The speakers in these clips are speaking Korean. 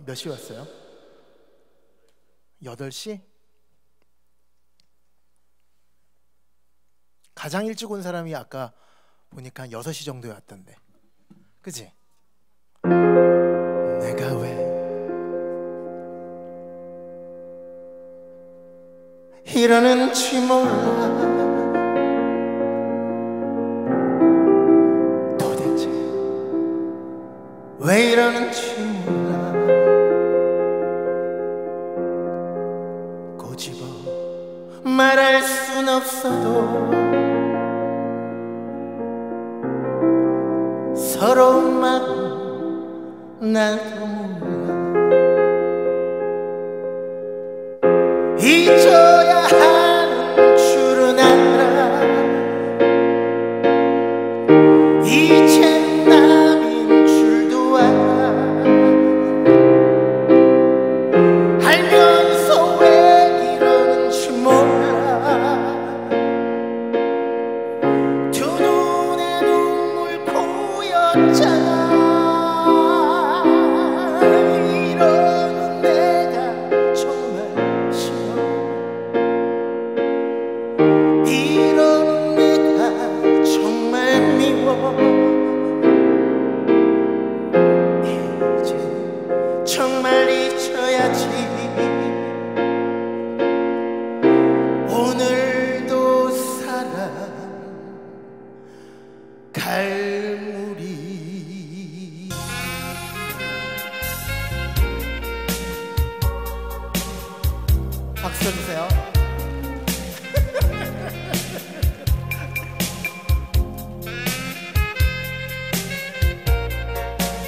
몇 시 왔어요? 8시? 가장 일찍 온 사람이 아까 보니까 한 6시 정도에 왔던데, 그치? 내가 왜 이러는지 몰라. 도대체 왜 이러는지 몰라. 꼬집어 말할 순 없어도 서러운 마음 나도 몰라. 잊어야 하는 줄은 알아. 이젠 남인 줄도 알아. 알면서 왜 이러는지 몰라. 두 눈에 눈물 고였잖아. 이러는 내가 정말 싫어. 이러는 내가 정말 미워. 이제 정말 잊어야지. 오늘도 살아갈 무리. 박수 쳐주세요.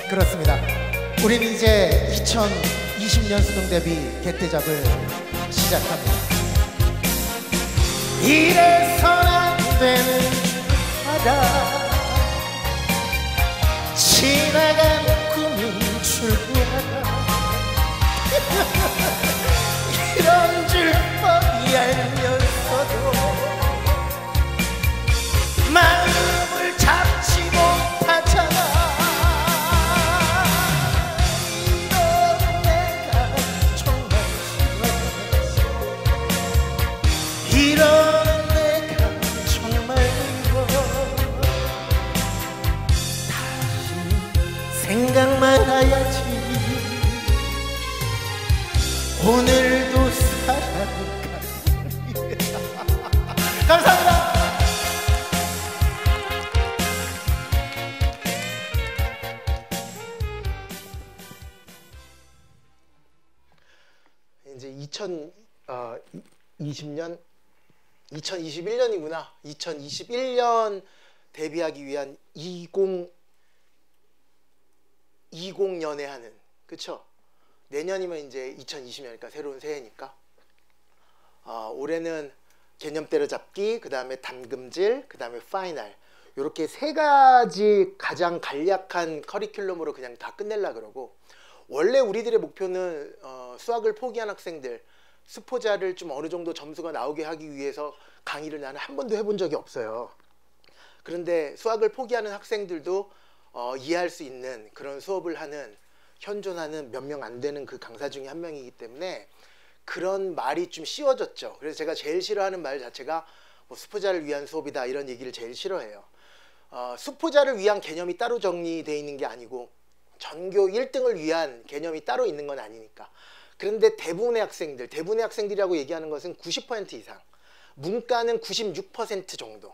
그렇습니다. 우리는 이제 2020년 수능 대비 개퇴작을 시작합니다. 이래선 안 되는 줄 알아. 지나간 꿈인 줄도 알아. 이런 줄 뻔히 알면서도 마음을 잡지 못하잖아. 이런 내가 정말 싫어. 이런 내가 정말 미워. 다시 생각만 해야지. 오늘도 살아가. 감사합니다. 이제 2020년 2021년이구나. 2021년 대비하기 위한 2020년에 하는, 그쵸? 내년이면 이제 2020년이니까 새로운 새해니까. 올해는 개념 때려잡기, 그 다음에 담금질, 그 다음에 파이널, 이렇게 3가지 가장 간략한 커리큘럼으로 그냥 다 끝내려고 그러고, 원래 우리들의 목표는 수학을 포기한 학생들, 수포자를 좀 어느 정도 점수가 나오게 하기 위해서 강의를 나는 한 번도 해본 적이 없어요. 그런데 수학을 포기하는 학생들도 이해할 수 있는 그런 수업을 하는, 현존하는 몇 명 안 되는 그 강사 중에 한 명이기 때문에 그런 말이 좀 씌워졌죠. 그래서 제가 제일 싫어하는 말 자체가 뭐 수포자를 위한 수업이다, 이런 얘기를 제일 싫어해요. 수포자를 위한 개념이 따로 정리되어 있는 게 아니고 전교 1등을 위한 개념이 따로 있는 건 아니니까. 그런데 대부분의 학생들이라고 얘기하는 것은 90% 이상, 문과는 96% 정도,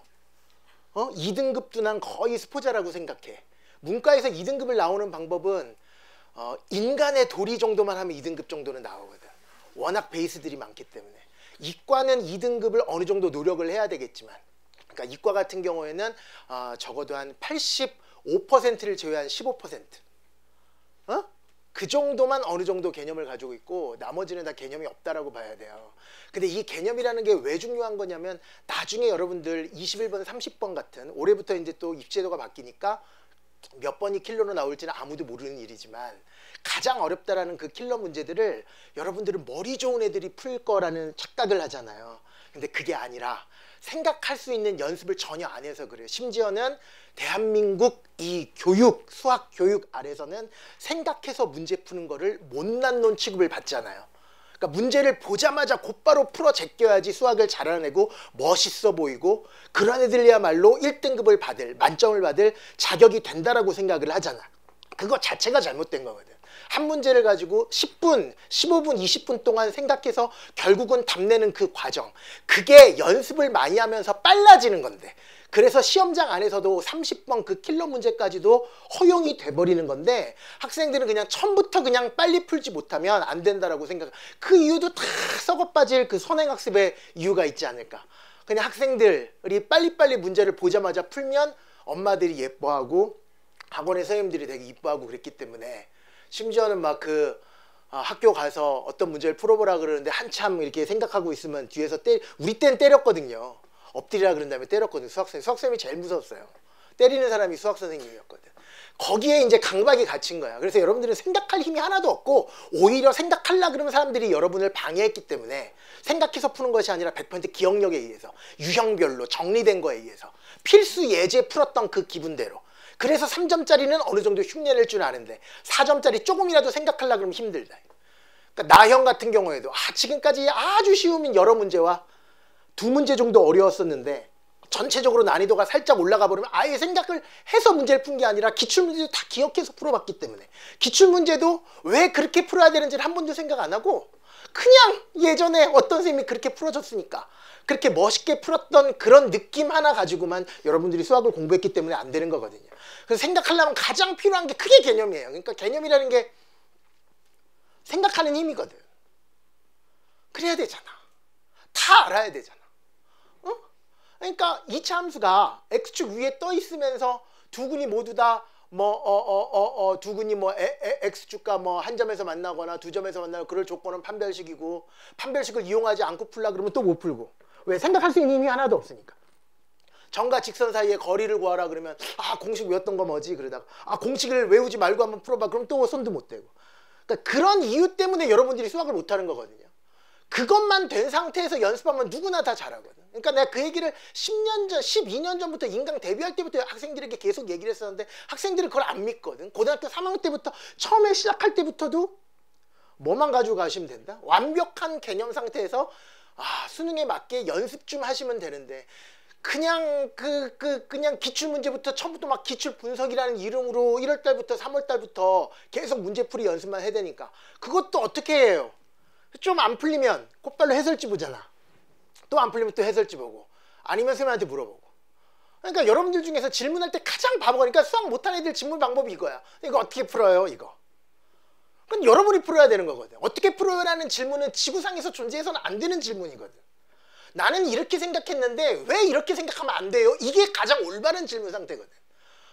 2등급도 난 거의 수포자라고 생각해. 문과에서 2등급을 나오는 방법은 인간의 도리 정도만 하면 2등급 정도는 나오거든. 워낙 베이스들이 많기 때문에. 이과는 2등급을 어느 정도 노력을 해야 되겠지만, 그러니까 이과 같은 경우에는 적어도 한 85%를 제외한 15%, 그 정도만 어느 정도 개념을 가지고 있고 나머지는 다 개념이 없다라고 봐야 돼요. 근데 이 개념이라는 게 왜 중요한 거냐면, 나중에 여러분들 21번, 30번 같은, 올해부터 이제 또 입시제도가 바뀌니까 몇 번이 킬러로 나올지는 아무도 모르는 일이지만, 가장 어렵다라는 그 킬러 문제들을 여러분들은 머리 좋은 애들이 풀 거라는 착각을 하잖아요. 근데 그게 아니라 생각할 수 있는 연습을 전혀 안 해서 그래요. 심지어는 대한민국 이 교육, 수학 교육 아래서는 생각해서 문제 푸는 거를 못난 놈 취급을 받잖아요. 그러니까 문제를 보자마자 곧바로 풀어 제껴야지 수학을 잘해내고 멋있어 보이고 그런 애들이야말로 1등급을 받을, 만점을 받을 자격이 된다라고 생각을 하잖아. 그거 자체가 잘못된 거거든. 한 문제를 가지고 10분, 15분, 20분 동안 생각해서 결국은 답내는 그 과정, 그게 연습을 많이 하면서 빨라지는 건데, 그래서 시험장 안에서도 30번 그 킬러 문제까지도 허용이 돼버리는 건데, 학생들은 그냥 처음부터 그냥 빨리 풀지 못하면 안 된다라고 생각. 그 이유도 다 썩어빠질 그 선행학습의 이유가 있지 않을까. 그냥 학생들이 빨리빨리 문제를 보자마자 풀면 엄마들이 예뻐하고 학원의 선생님들이 되게 이뻐하고 그랬기 때문에, 심지어는 막 학교 가서 어떤 문제를 풀어보라 그러는데 한참 이렇게 생각하고 있으면 뒤에서 우리 때는 때렸거든요. 엎드리라 그런 다음에 때렸거든요. 수학선생님이 제일 무서웠어요. 때리는 사람이 수학선생님이었거든. 거기에 이제 강박이 갇힌 거야. 그래서 여러분들은 생각할 힘이 하나도 없고 오히려 생각하려 그러면 사람들이 여러분을 방해했기 때문에 생각해서 푸는 것이 아니라 100% 기억력에 의해서 유형별로 정리된 거에 의해서 필수 예제 풀었던 그 기분대로. 그래서 3점짜리는 어느 정도 흉내낼 줄 아는데 4점짜리 조금이라도 생각하려 그러면 힘들다. 그러니까 나형 같은 경우에도 지금까지 아주 쉬운 여러 문제와 2문제 정도 어려웠었는데 전체적으로 난이도가 살짝 올라가 버리면 아예 생각을 해서 문제를 푼 게 아니라 기출문제도 다 기억해서 풀어봤기 때문에 기출문제도 왜 그렇게 풀어야 되는지를 한 번도 생각 안 하고 그냥 예전에 어떤 선생님이 그렇게 풀어줬으니까 그렇게 멋있게 풀었던 그런 느낌 하나 가지고만 여러분들이 수학을 공부했기 때문에 안 되는 거거든요. 그래서 생각하려면 가장 필요한 게 크게 개념이에요. 그러니까 개념이라는 게 생각하는 힘이거든. 그래야 되잖아. 다 알아야 되잖아. 어? 그러니까 2차 함수가 x축 위에 떠 있으면서 두 근이 모두 다 두 근이 x축과 한 점에서 만나거나 두 점에서 만나고 그럴 조건은 판별식이고 판별식을 이용하지 않고 풀라 그러면 또 못 풀고. 왜? 생각할 수 있는 힘이 하나도 없으니까. 점과 직선 사이의 거리를 구하라 그러면 공식 외웠던 거 뭐지? 그러다가 공식을 외우지 말고 한번 풀어봐. 그럼 또 손도 못 대고. 그러니까 그런 이유 때문에 여러분들이 수학을 못하는 거거든요. 그것만 된 상태에서 연습하면 누구나 다 잘하거든. 그러니까 내가 그 얘기를 10년 전, 12년 전부터 인강 데뷔할 때부터 학생들에게 계속 얘기를 했었는데 학생들은 그걸 안 믿거든. 고등학교 3학년 때부터 처음에 시작할 때부터도 뭐만 가지고 가시면 된다? 완벽한 개념 상태에서 수능에 맞게 연습 좀 하시면 되는데 그냥 그냥 기출문제부터 처음부터 막 기출 분석이라는 이름으로 1월달부터 3월달부터 계속 문제풀이 연습만 해야 되니까 그것도 어떻게 해요? 좀 안 풀리면 곧바로 해설지 보잖아. 또 안 풀리면 또 해설지 보고 아니면 선생님한테 물어보고. 그러니까 여러분들 중에서 질문할 때 가장 바보니까 수학 못하는 애들 질문 방법이 이거야. 이거 어떻게 풀어요? 이거. 그럼 여러분이 풀어야 되는 거거든. 어떻게 풀어요라는 질문은 지구상에서 존재해서는 안 되는 질문이거든. 나는 이렇게 생각했는데 왜 이렇게 생각하면 안 돼요? 이게 가장 올바른 질문 상태거든.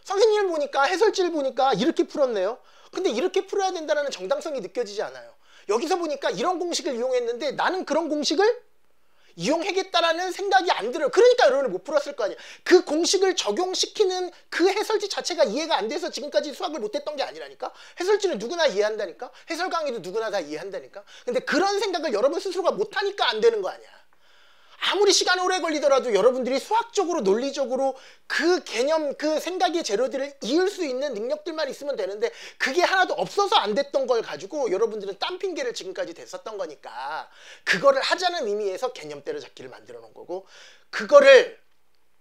선생님을 보니까 해설지를 보니까 이렇게 풀었네요. 근데 이렇게 풀어야 된다는 정당성이 느껴지지 않아요. 여기서 보니까 이런 공식을 이용했는데 나는 그런 공식을 이용하겠다라는 생각이 안 들어요. 그러니까 여러분이 못 풀었을 거 아니에요. 그 공식을 적용시키는 그 해설지 자체가 이해가 안 돼서 지금까지 수학을 못했던 게 아니라니까. 해설지는 누구나 이해한다니까. 해설 강의도 누구나 다 이해한다니까. 근데 그런 생각을 여러분 스스로가 못하니까 안 되는 거 아니야. 아무리 시간이 오래 걸리더라도 여러분들이 수학적으로 논리적으로 그 개념 그 생각의 재료들을 이을 수 있는 능력들만 있으면 되는데 그게 하나도 없어서 안 됐던 걸 가지고 여러분들은 딴 핑계를 지금까지 댔었던 거니까 그거를 하자는 의미에서 개념 때려잡기를 만들어 놓은 거고 그거를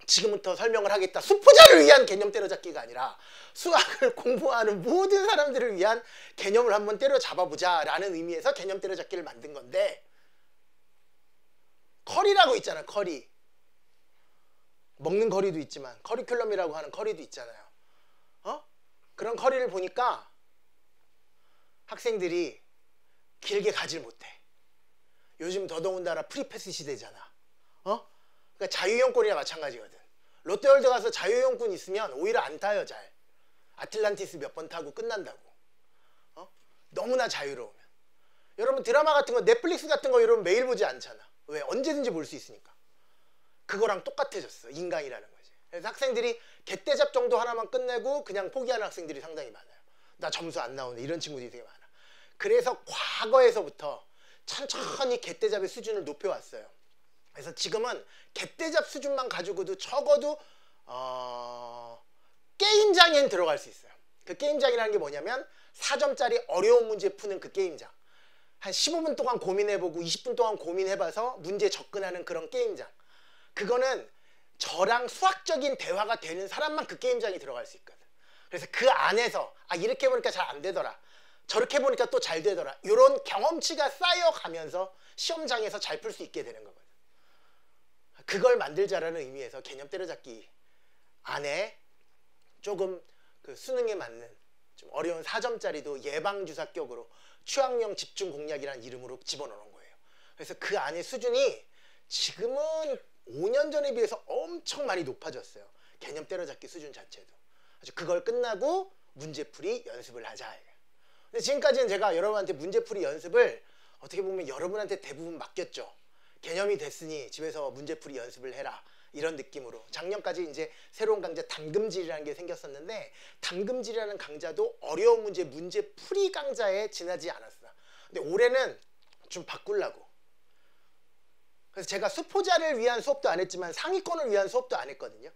지금부터 설명을 하겠다. 수포자를 위한 개념 때려잡기가 아니라 수학을 공부하는 모든 사람들을 위한 개념을 한번 때려잡아보자 라는 의미에서 개념 때려잡기를 만든 건데 커리라고 있잖아. 커리. 먹는 커리도 있지만 커리큘럼이라고 하는 커리도 있잖아요. 그런 커리를 보니까 학생들이 길게 가질 못해. 요즘 더더군다나 프리패스 시대잖아. 그러니까 자유이용권이랑 마찬가지거든. 롯데월드 가서 자유이용권 있으면 오히려 안 타요. 잘. 아틀란티스 몇 번 타고 끝난다고. 너무나 자유로우면. 여러분 드라마 같은 거 넷플릭스 같은 거 여러분 매일 보지 않잖아. 왜? 언제든지 볼 수 있으니까. 그거랑 똑같아졌어. 인간이라는 거지. 그래서 학생들이 개떼잡 정도 하나만 끝내고 그냥 포기하는 학생들이 상당히 많아요. 나 점수 안 나오네. 이런 친구들이 되게 많아. 그래서 과거에서부터 천천히 개떼잡의 수준을 높여왔어요. 그래서 지금은 갯대잡 수준만 가지고도 적어도 게임장엔 들어갈 수 있어요. 그 게임장이라는 게 뭐냐면 4점짜리 어려운 문제 푸는 그 게임장. 한 15분 동안 고민해보고 20분 동안 고민해봐서 문제 접근하는 그런 게임장. 그거는 저랑 수학적인 대화가 되는 사람만 그 게임장에 들어갈 수 있거든. 그래서 그 안에서 이렇게 해보니까 잘 안 되더라, 저렇게 해보니까 또 잘 되더라, 이런 경험치가 쌓여가면서 시험장에서 잘 풀 수 있게 되는 거거든. 그걸 만들자라는 의미에서 개념 때려잡기 안에 조금 그 수능에 맞는 좀 어려운 4점짜리도 예방주사격으로 취향형 집중 공략이라는 이름으로 집어넣는 거예요. 그래서 그 안에 수준이 지금은 5년 전에 비해서 엄청 많이 높아졌어요. 개념 때려잡기 수준 자체도. 그걸 끝나고 문제풀이 연습을 하자. 근데 지금까지는 제가 여러분한테 문제풀이 연습을 어떻게 보면 여러분한테 대부분 맡겼죠. 개념이 됐으니 집에서 문제풀이 연습을 해라, 이런 느낌으로. 작년까지 이제 새로운 강좌 담금질이라는 게 생겼었는데, 담금질이라는 강좌도 어려운 문제풀이 강좌에 지나지 않았어. 근데 올해는 좀 바꾸려고. 그래서 제가 수포자를 위한 수업도 안 했지만 상위권을 위한 수업도 안 했거든요.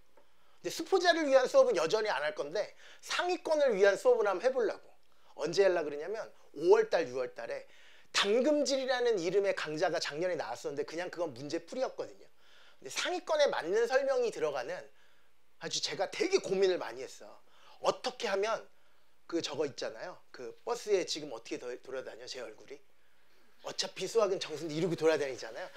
근데 수포자를 위한 수업은 여전히 안 할 건데 상위권을 위한 수업을 한번 해보려고. 언제 하려고 그러냐면 5월달 6월달에 담금질이라는 이름의 강좌가 작년에 나왔었는데 그냥 그건 문제풀이였거든요. 근데 상위권에 맞는 설명이 들어가는, 아주 제가 되게 고민을 많이 했어. 어떻게 하면 그 저거 있잖아요, 그 버스에 지금 어떻게 돌아다녀 제 얼굴이, 어차피 수학은 정승지 이러고 돌아다니잖아요.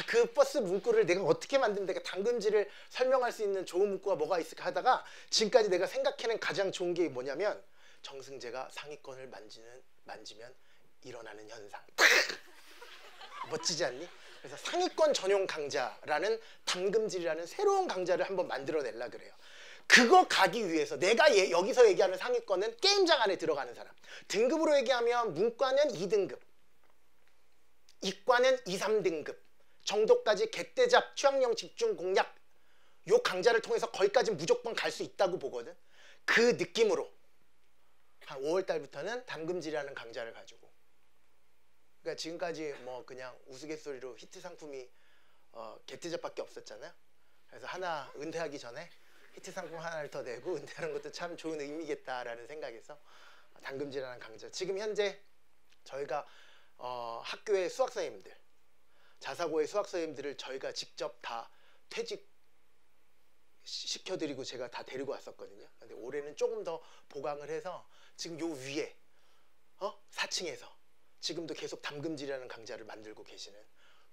그 버스 문구를 내가 어떻게 만들면 내가 담금질을 설명할 수 있는 좋은 문구가 뭐가 있을까 하다가 지금까지 내가 생각해낸 가장 좋은 게 뭐냐면, 정승재가 상위권을 만지면 일어나는 현상. 멋지지 않니? 그래서 상위권 전용 강좌라는 담금질이라는 새로운 강좌를 한번 만들어내려 그래요. 그거 가기 위해서 내가 여기서 얘기하는 상위권은 게임장 안에 들어가는 사람. 등급으로 얘기하면 문과는 2등급, 이과는 2, 3등급 정도까지 갯대잡 취향형 집중 공략 요 강좌를 통해서 거기까지 무조건 갈 수 있다고 보거든. 그 느낌으로 한 5월달부터는 담금질이라는 강좌를 가지고, 그러니까 지금까지 뭐 그냥 우스갯소리로 히트 상품이 갯대잡밖에 없었잖아요. 그래서 하나 은퇴하기 전에 히트 상품 하나를 더 내고 은퇴하는 것도 참 좋은 의미겠다라는 생각에서 담금질이라는 강좌. 지금 현재 저희가 학교의 수학 선생님들, 자사고의 수학 선생님들을 저희가 직접 다 퇴직 시켜드리고 제가 다 데리고 왔었거든요. 근데 올해는 조금 더 보강을 해서 지금 요 위에 4층에서 지금도 계속 담금질이라는 강좌를 만들고 계시는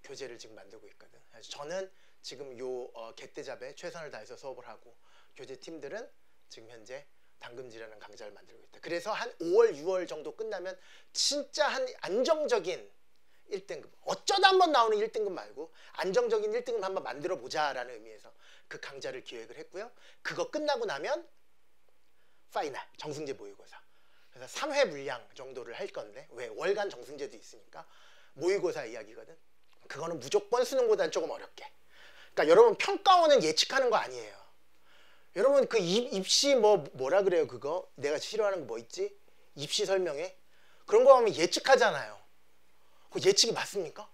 교재를 지금 만들고 있거든. 그래서 저는 지금 요 갯대잡에 최선을 다해서 수업을 하고, 교재팀들은 지금 현재 담금질이라는 강좌를 만들고 있다. 그래서 한 5월 6월 정도 끝나면 진짜 한 안정적인 1등급, 어쩌다 한번 나오는 1등급 말고 안정적인 1등급 한번 만들어 보자라는 의미에서 그 강좌를 기획을 했고요. 그거 끝나고 나면 파이널 정승재 모의고사. 그래서 3회 물량 정도를 할 건데, 왜 월간 정승재도 있으니까 모의고사 이야기거든. 그거는 무조건 수능보다는 조금 어렵게. 그러니까 여러분 평가원은 예측하는 거 아니에요. 여러분 그 입시 뭐라 그래요, 그거 내가 싫어하는 거 뭐 있지? 입시 설명회 그런 거 하면 예측하잖아요. 그 예측이 맞습니까?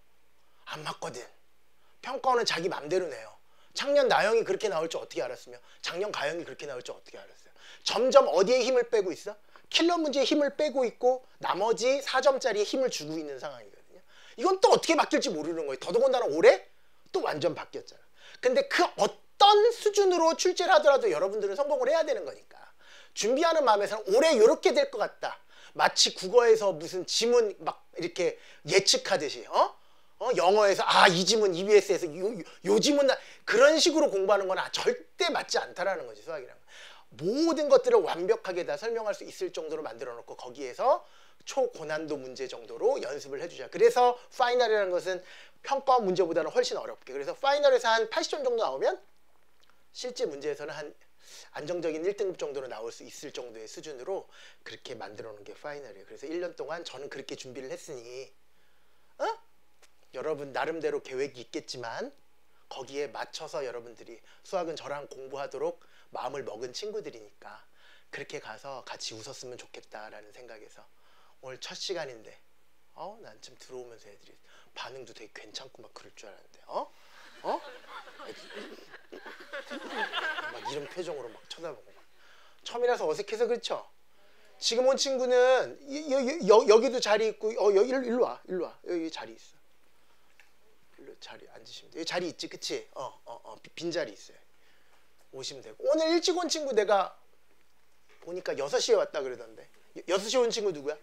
안 맞거든. 평가원은 자기 맘대로 내요. 작년 나영이 그렇게 나올 줄 어떻게 알았으며 작년 가영이 그렇게 나올 줄 어떻게 알았어요. 점점 어디에 힘을 빼고 있어? 킬러 문제에 힘을 빼고 있고 나머지 4점짜리에 힘을 주고 있는 상황이거든요. 이건 또 어떻게 바뀔지 모르는 거예요. 더더군다나 올해 또 완전 바뀌었잖아. 근데 그 어떤 수준으로 출제를 하더라도 여러분들은 성공을 해야 되는 거니까 준비하는 마음에서는 올해 이렇게 될 것 같다. 마치 국어에서 무슨 지문 막 이렇게 예측하듯이 영어에서 이 지문 EBS에서 요 지문 그런 식으로 공부하는 건 절대 맞지 않다라는 거지. 수학이란 모든 것들을 완벽하게 다 설명할 수 있을 정도로 만들어 놓고 거기에서 초고난도 문제 정도로 연습을 해주자. 그래서 파이널이라는 것은 평가 문제보다는 훨씬 어렵게, 그래서 파이널에서 한 80점 정도 나오면 실제 문제에서는 한 안정적인 1등급 정도로 나올 수 있을 정도의 수준으로 그렇게 만들어 놓은 게 파이널이에요. 그래서 1년 동안 저는 그렇게 준비를 했으니 여러분 나름대로 계획이 있겠지만 거기에 맞춰서 여러분들이, 수학은 저랑 공부하도록 마음을 먹은 친구들이니까 그렇게 가서 같이 웃었으면 좋겠다라는 생각에서 오늘 첫 시간인데 난 좀 들어오면서 애들이 반응도 되게 괜찮고 막 그럴 줄 알았는데 어? 막 이런 표정으로 막 쳐다보고 막. 처음이라서 어색해서 그렇죠? 지금 온 친구는 여기도 자리 있고 일로 와 여기 자리 있어. 일로 자리 앉으시면 돼. 여기 자리 있지 그치? 빈 자리 있어요. 오시면 되고. 오늘 일찍 온 친구 내가 보니까 6시에 왔다 그러던데. 6시에 온 친구 누구야?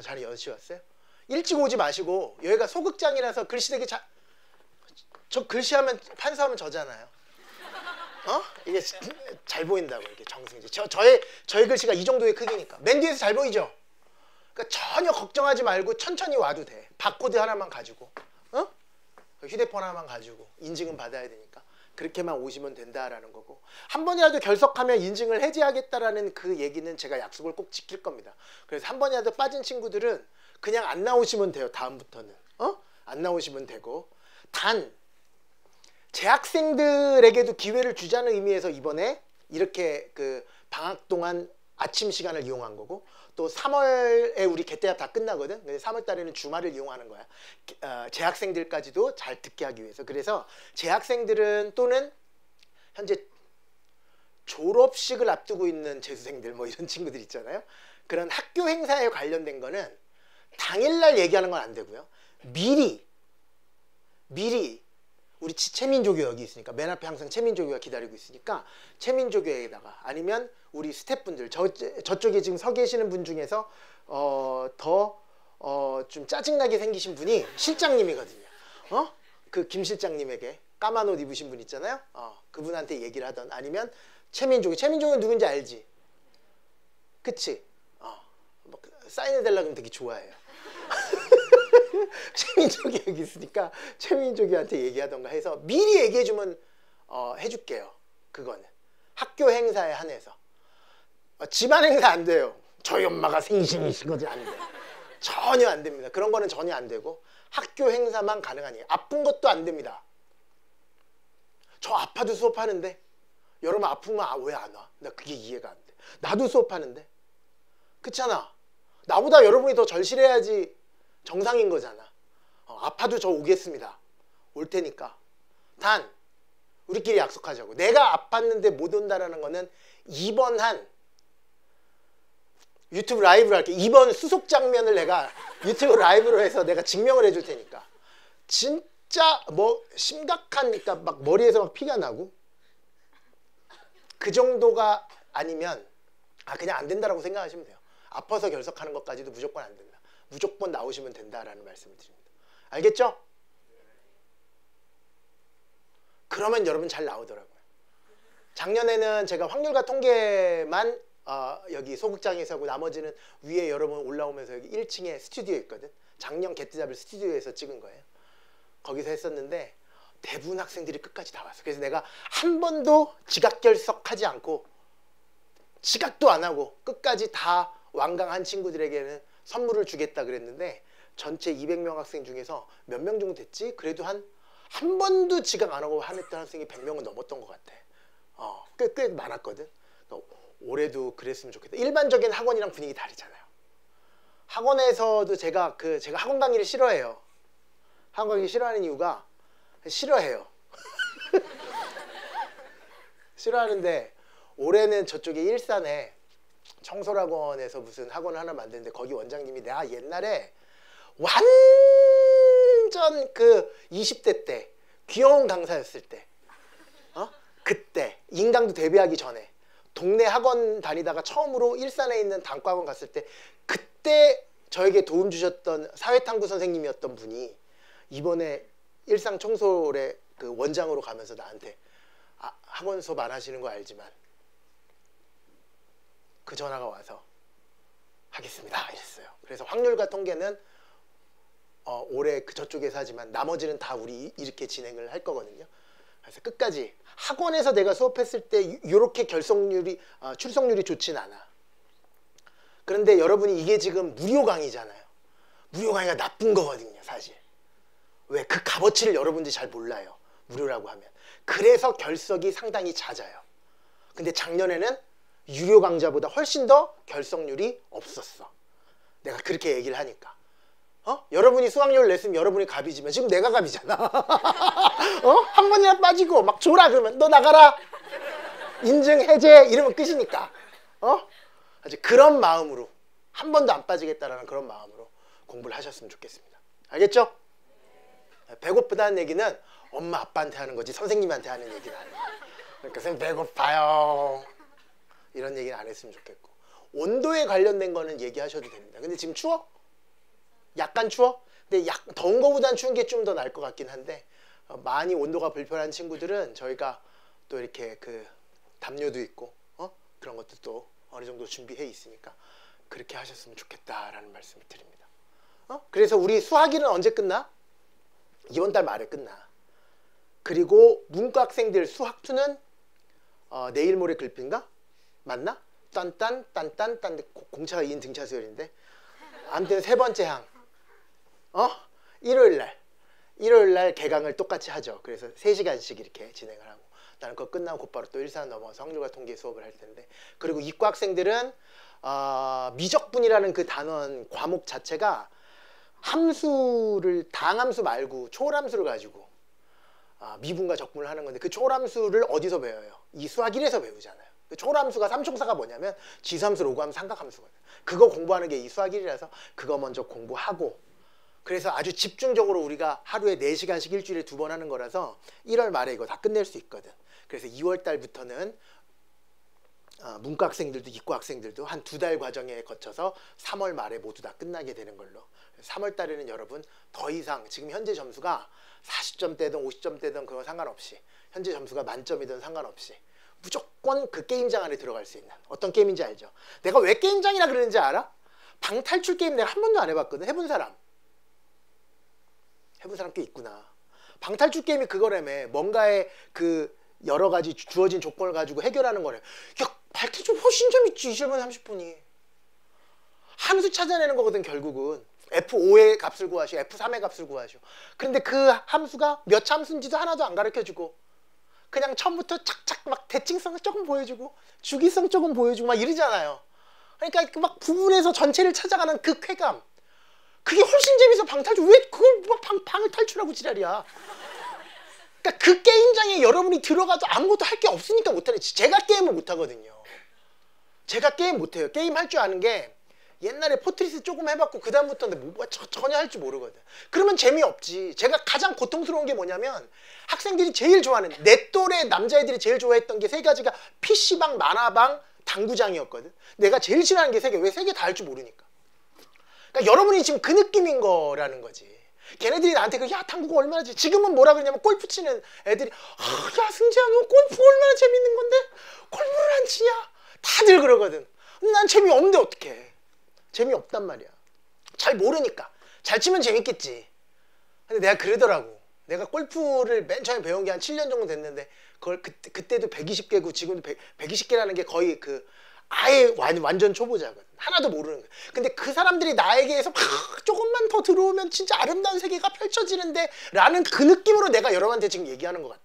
자리 6시에 왔어요? 일찍 오지 마시고 여기가 소극장이라서 글씨 되게 저 글씨하면 판사하면 저잖아요. 이게 잘 보인다고 이렇게 정승지. 저의 글씨가 이 정도의 크기니까 맨 뒤에서 잘 보이죠? 그러니까 전혀 걱정하지 말고 천천히 와도 돼. 바코드 하나만 가지고, 휴대폰 하나만 가지고 인증은 받아야 되니까 그렇게만 오시면 된다라는 거고, 한 번이라도 결석하면 인증을 해지하겠다라는 그 얘기는 제가 약속을 꼭 지킬 겁니다. 그래서 한 번이라도 빠진 친구들은 그냥 안 나오시면 돼요. 다음부터는 안 나오시면 되고, 단 재학생들에게도 기회를 주자는 의미에서 이번에 이렇게 그 방학 동안 아침 시간을 이용한 거고, 또 3월에 우리 개태합 다 끝나거든. 근데 3월 달에는 주말을 이용하는 거야. 재학생들까지도 잘 듣게 하기 위해서. 그래서 재학생들은 또는 현재 졸업식을 앞두고 있는 재수생들 뭐 이런 친구들 있잖아요. 그런 학교 행사에 관련된 거는 당일날 얘기하는 건 안 되고요. 미리 우리 최민조교 여기 있으니까 맨 앞에 항상 최민조교가 기다리고 있으니까 최민조교에다가, 아니면 우리 스태프분들 저쪽에 지금 서 계시는 분 중에서 좀 짜증나게 생기신 분이 실장님이거든요. 그 김 실장님에게 까만 옷 입으신 분 있잖아요. 그분한테 얘기를 하던, 아니면 최민조교는 누군지 알지? 그치? 뭐 사인해달라 그러면 되게 좋아해요. 최민족이 여기 있으니까 최민족이한테 얘기하던가 해서 미리 얘기해주면 해줄게요. 그거는 학교 행사에 한해서. 집안 행사 안 돼요. 저희 엄마가 생신이시거든. 안 돼요. 전혀 안 됩니다. 그런 거는 전혀 안 되고 학교 행사만 가능하니. 아픈 것도 안 됩니다. 저 아파도 수업하는데 여러분 아프면 왜 안 와? 나 그게 이해가 안 돼. 나도 수업하는데. 그렇잖아. 나보다 여러분이 더 절실해야지 정상인 거잖아. 아파도 저 오겠습니다. 올 테니까. 단 우리끼리 약속하자고. 내가 아팠는데 못 온다라는 거는 이번 한 유튜브 라이브로 할게. 이번 수속 장면을 내가 유튜브 라이브로 해서 내가 증명을 해줄 테니까. 진짜 뭐 심각한, 그러니까 막 머리에서 막 피가 나고 그 정도가 아니면 그냥 안 된다라고 생각하시면 돼요. 아파서 결석하는 것까지도 무조건 안 된다. 무조건 나오시면 된다라는 말씀을 드립니다. 알겠죠? 그러면 여러분 잘 나오더라고요. 작년에는 제가 확률과 통계만 여기 소극장에서 하고, 나머지는 위에 여러분 올라오면서 여기 1층에 스튜디오 있거든. 작년 개뜨잡을 스튜디오에서 찍은 거예요. 거기서 했었는데 대부분 학생들이 끝까지 다 왔어. 그래서 내가 한 번도 지각 결석하지 않고 지각도 안 하고 끝까지 다 완강한 친구들에게는 선물을 주겠다 그랬는데, 전체 200명 학생 중에서 몇 명 정도 됐지? 그래도 한 번도 지각 안 하고 한했던 학생이 100명은 넘었던 것 같아. 꽤 많았거든. 올해도 그랬으면 좋겠다. 일반적인 학원이랑 분위기 다르잖아요. 학원에서도 제가 학원 강의를 싫어해요. 학원 강의 싫어하는 이유가 싫어해요. 싫어하는데 올해는 저쪽에 일산에 청솔학원에서 무슨 학원을 하나 만드는데, 거기 원장님이 내가 옛날에 완전 그 20대 때 귀여운 강사였을 때, 그때 인강도 데뷔하기 전에 동네 학원 다니다가 처음으로 일산에 있는 단과학원 갔을 때, 그때 저에게 도움 주셨던 사회탐구 선생님이었던 분이 이번에 일상 청솔의 그 원장으로 가면서 나한테 학원 수업 안 하시는 거 알지만 그 전화가 와서 하겠습니다 이랬어요. 그래서 확률과 통계는 올해 저쪽에서 하지만 나머지는 다 우리 이렇게 진행을 할 거거든요. 그래서 끝까지 학원에서 내가 수업했을 때 이렇게 출석률이 좋진 않아. 그런데 여러분이 이게 지금 무료 강의잖아요. 무료 강의가 나쁜 거거든요, 사실. 왜? 그 값어치를 여러분들이 잘 몰라요. 무료라고 하면. 그래서 결석이 상당히 잦아요. 근데 작년에는 유료 강좌보다 훨씬 더 결석률이 없었어. 내가 그렇게 얘기를 하니까. 여러분이 수학여를 냈으면 여러분이 갑이지만 지금 내가 갑이잖아. 한 번이나 빠지고 막 줘라 그러면 너 나가라. 인증 해제 이러면 끝이니까. 아주 그런 마음으로 한 번도 안 빠지겠다라는 그런 마음으로 공부를 하셨으면 좋겠습니다. 알겠죠? 배고프다는 얘기는 엄마 아빠한테 하는 거지 선생님한테 하는 얘기는 아니에요. 그러니까 선생님 배고파요 이런 얘기는 안 했으면 좋겠고, 온도에 관련된 거는 얘기하셔도 됩니다. 근데 지금 추워? 약간 추워? 근데 더운 거보단 추운 게 좀 더 나을 것 같긴 한데, 많이 온도가 불편한 친구들은 저희가 또 이렇게 그 담요도 있고 그런 것도 또 어느 정도 준비해 있으니까 그렇게 하셨으면 좋겠다라는 말씀을 드립니다. 그래서 우리 수학일은 언제 끝나? 이번 달 말에 끝나. 그리고 문과 학생들 수학2는 내일 모레 글피인가? 맞나? 딴딴 공차가 2인 등차 수열인데 아무튼 세 번째 항 일요일날 개강을 똑같이 하죠. 그래서 3시간씩 이렇게 진행을 하고, 나는 그거 끝나고 곧바로 또 일산 넘어서 확률과 통계 수업을 할 텐데, 그리고 이과 학생들은 미적분이라는 그 단원 과목 자체가 함수를 당함수 말고 초월함수를 가지고 미분과 적분을 하는 건데, 그 초월함수를 어디서 배워요? 이 수학 1에서 배우잖아요. 그 초월함수가 삼총사가 뭐냐면 지수함수, 로그함수, 삼각함수거든요. 그거 공부하는 게 이 수학 1이라서 그거 먼저 공부하고, 그래서 아주 집중적으로 우리가 하루에 4시간씩 일주일에 2번 하는 거라서 1월 말에 이거 다 끝낼 수 있거든. 그래서 2월 달부터는 문과 학생들도 이과 학생들도 한 2달 과정에 거쳐서 3월 말에 모두 다 끝나게 되는 걸로. 3월 달에는 여러분 더 이상 지금 현재 점수가 40점대든 50점대든 그거 상관없이, 현재 점수가 만점이든 상관없이 무조건 그 게임장 안에 들어갈 수 있는, 어떤 게임인지 알죠? 내가 왜 게임장이라 그러는지 알아? 방탈출 게임 내가 한 번도 안 해봤거든. 해본 사람 꽤 있구나. 방탈출 게임이 그거라며, 뭔가의 그 여러 가지 주어진 조건을 가지고 해결하는 거래. 야, 방탈출 훨씬 재밌지. 20분 30분이 함수 찾아내는 거거든. 결국은 F5의 값을 구하시오, F3의 값을 구하시오. 그런데 그 함수가 몇 함수인지도 하나도 안 가르쳐주고, 그냥 처음부터 착착 막 대칭성을 조금 보여주고 주기성 조금 보여주고 막 이러잖아요. 그러니까 막 부분에서 전체를 찾아가는 그 쾌감, 그게 훨씬 재밌어. 방탈출. 왜 그걸 막 방을 탈출하고 지랄이야. 그러니까 그 게임장에 여러분이 들어가도 아무것도 할 게 없으니까 못하는. 제가 게임을 못하거든요. 제가 게임 못해요. 게임 할 줄 아는 게 옛날에 포트리스 조금 해봤고 그 다음부터는 뭐 전혀 할 줄 모르거든. 그러면 재미없지. 제가 가장 고통스러운 게 뭐냐면, 학생들이 제일 좋아하는, 내 또래 남자애들이 제일 좋아했던 게 3가지가 PC방, 만화방, 당구장이었거든. 내가 제일 싫어하는 게 3개. 왜 3개 다 할 줄 모르니까. 그러니까 여러분이 지금 그 느낌인 거라는 거지. 걔네들이 나한테 야 당구가 얼마나 지금은 뭐라 그러냐면, 골프 치는 애들이 야 승재야 너 골프 얼마나 재밌는 건데 골프를 안 치냐 다들 그러거든. 근데 난 재미없는데 어떡해. 재미없단 말이야. 잘 모르니까. 잘 치면 재밌겠지. 근데 내가 그러더라고. 내가 골프를 맨 처음에 배운 게 한 7년 정도 됐는데, 그걸 그때도 120개고 지금도 120개라는 게 거의 그 아예 완전 초보자거든. 하나도 모르는 거야. 근데 그 사람들이 나에게서 조금만 더 들어오면 진짜 아름다운 세계가 펼쳐지는데 라는 그 느낌으로 내가 여러분한테 지금 얘기하는 것 같아.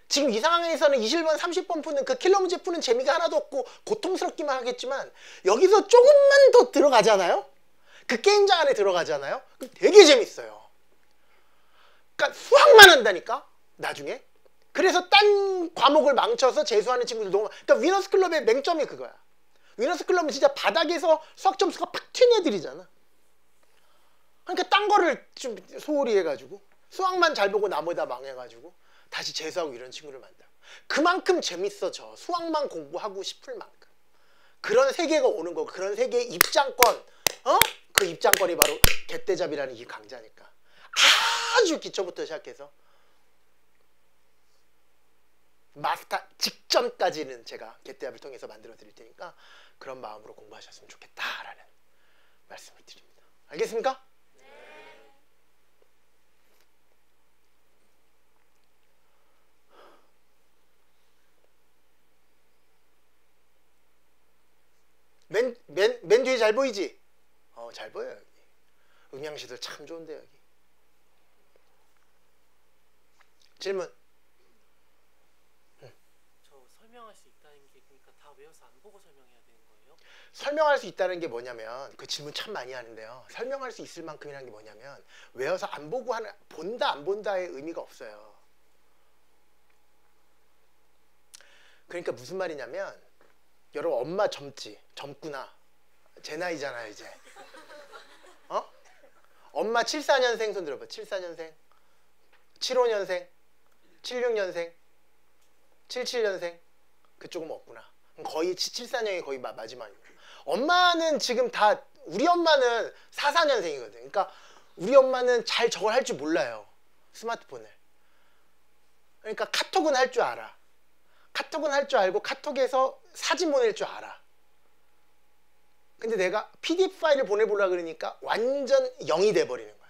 지금 이 상황에서는 21번 30번 푸는 그 킬러 문제 푸는 재미가 하나도 없고 고통스럽기만 하겠지만, 여기서 조금만 더 들어가잖아요. 그 게임장 안에 들어가잖아요. 그럼 되게 재밌어요. 그러니까 수학만 한다니까 나중에. 그래서 딴 과목을 망쳐서 재수하는 친구들 너무. 그러니까 위너스 클럽의 맹점이 그거야. 위너스 클럽은 진짜 바닥에서 수학 점수가 팍 튄 애들이잖아. 그러니까 딴 거를 좀 소홀히 해가지고 수학만 잘 보고 나머지 다 망해가지고 다시 재수하고 이런 친구를 만들어. 그만큼 재밌어져. 수학만 공부하고 싶을 만큼. 그런 세계가 오는 거고, 그런 세계의 입장권, 그 입장권이 바로 개떼잡이라는 이 강좌니까. 아주 기초부터 시작해서 마스터 직전까지는 제가 개떼잡을 통해서 만들어 드릴 테니까 그런 마음으로 공부하셨으면 좋겠다라는 말씀을 드립니다. 알겠습니까? 맨 뒤에 잘 보이지? 잘 보여요. 여기 음향시설 참 좋은데. 여기 질문. 저 설명할 수 있다는 게, 그러니까 다 외워서 안 보고 설명해야 되는 거예요? 설명할 수 있다는 게 뭐냐면, 그 질문 참 많이 하는데요. 설명할 수 있을 만큼이라는 게 뭐냐면, 외워서 안 보고 본다 안 본다의 의미가 없어요. 그러니까 무슨 말이냐면, 여러분 엄마 젊구나. 제 나이잖아요 이제. 엄마 74년생 손 들어봐. 74년생, 75년생, 76년생, 77년생. 그쪽은 없구나. 거의 74년이 거의 마지막이고. 엄마는 지금 다, 우리 엄마는 44년생이거든. 그러니까 우리 엄마는 잘 저걸 할 줄 몰라요. 스마트폰을. 그러니까 카톡은 할 줄 알아. 카톡은 할 줄 알고 카톡에서 사진 보낼 줄 알아. 근데 내가 PDF 파일을 보내보려고 그러니까 완전 0이 돼버리는 거야.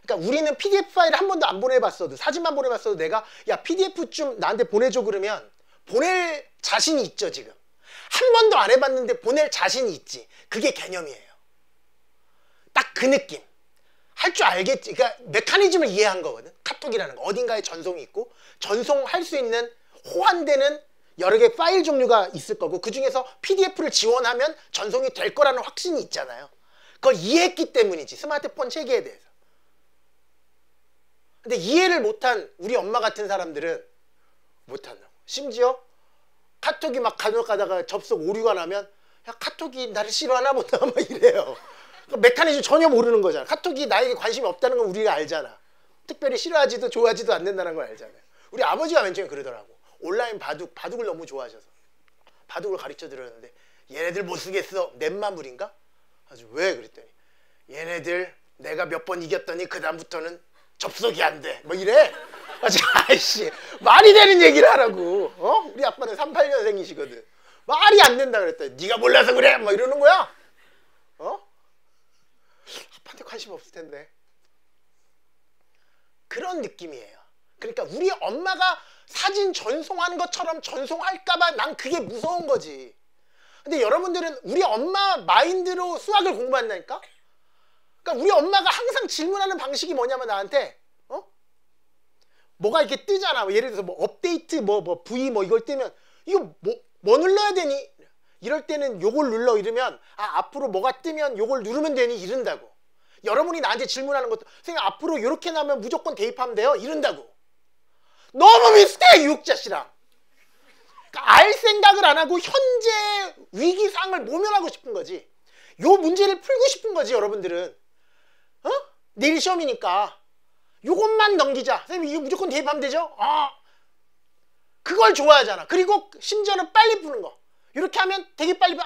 그러니까 우리는 PDF 파일을 한 번도 안 보내봤어도, 사진만 보내봤어도 내가 야 PDF 좀 나한테 보내줘 그러면 보낼 자신이 있죠. 지금 한 번도 안 해봤는데 보낼 자신이 있지. 그게 개념이에요. 딱 그 느낌. 할 줄 알겠지. 그러니까 메커니즘을 이해한 거거든. 카톡이라는 거 어딘가에 전송이 있고, 전송할 수 있는 호환되는 여러 개의 파일 종류가 있을 거고, 그 중에서 PDF를 지원하면 전송이 될 거라는 확신이 있잖아요. 그걸 이해했기 때문이지, 스마트폰 체계에 대해서. 근데 이해를 못한 우리 엄마 같은 사람들은 못한다고. 심지어 카톡이 막 간혹 가다가 접속 오류가 나면, 야 카톡이 나를 싫어하나 보다 막 이래요. 메커니즘 전혀 모르는 거잖아. 카톡이 나에게 관심이 없다는 건 우리가 알잖아. 특별히 싫어하지도 좋아하지도 않는다는 걸 알잖아요. 우리 아버지가 맨 처음에 그러더라고. 온라인 바둑을 너무 좋아하셔서 바둑을 가르쳐 드렸는데, 얘네들 못 쓰겠어. 넷마물인가? 아주 왜 그랬더니, 얘네들 내가 몇 번 이겼더니 그 다음부터는 접속이 안 돼. 뭐 이래. 아이씨 말이 되는 얘기를 하라고. 우리 아빠는 38년생이시거든. 말이 안 된다 그랬더니, 네가 몰라서 그래. 뭐 이러는 거야. 아빠한테 관심 없을 텐데. 그런 느낌이에요. 그러니까 우리 엄마가 사진 전송하는 것처럼 전송할까봐 난 그게 무서운 거지. 근데 여러분들은 우리 엄마 마인드로 수학을 공부한다니까? 그러니까 우리 엄마가 항상 질문하는 방식이 뭐냐면 나한테, 뭐가 이렇게 뜨잖아. 예를 들어서 뭐 업데이트 뭐 V 뭐 이걸 뜨면, 이거 뭐 눌러야 되니? 이럴 때는 요걸 눌러 이러면, 앞으로 뭐가 뜨면 요걸 누르면 되니? 이른다고. 여러분이 나한테 질문하는 것도, 선생님 앞으로 요렇게 나면 무조건 대입하면 돼요? 이른다고. 너무 비슷해 유혹자씨랑. 그러니까 알 생각을 안 하고 현재 위기상을 모면하고 싶은 거지. 요 문제를 풀고 싶은 거지 여러분들은. 내일 시험이니까 요것만 넘기자. 선생님 이거 무조건 대입하면 되죠? 그걸 좋아하잖아. 그리고 심지어는 빨리 푸는 거. 이렇게 하면 되게 빨리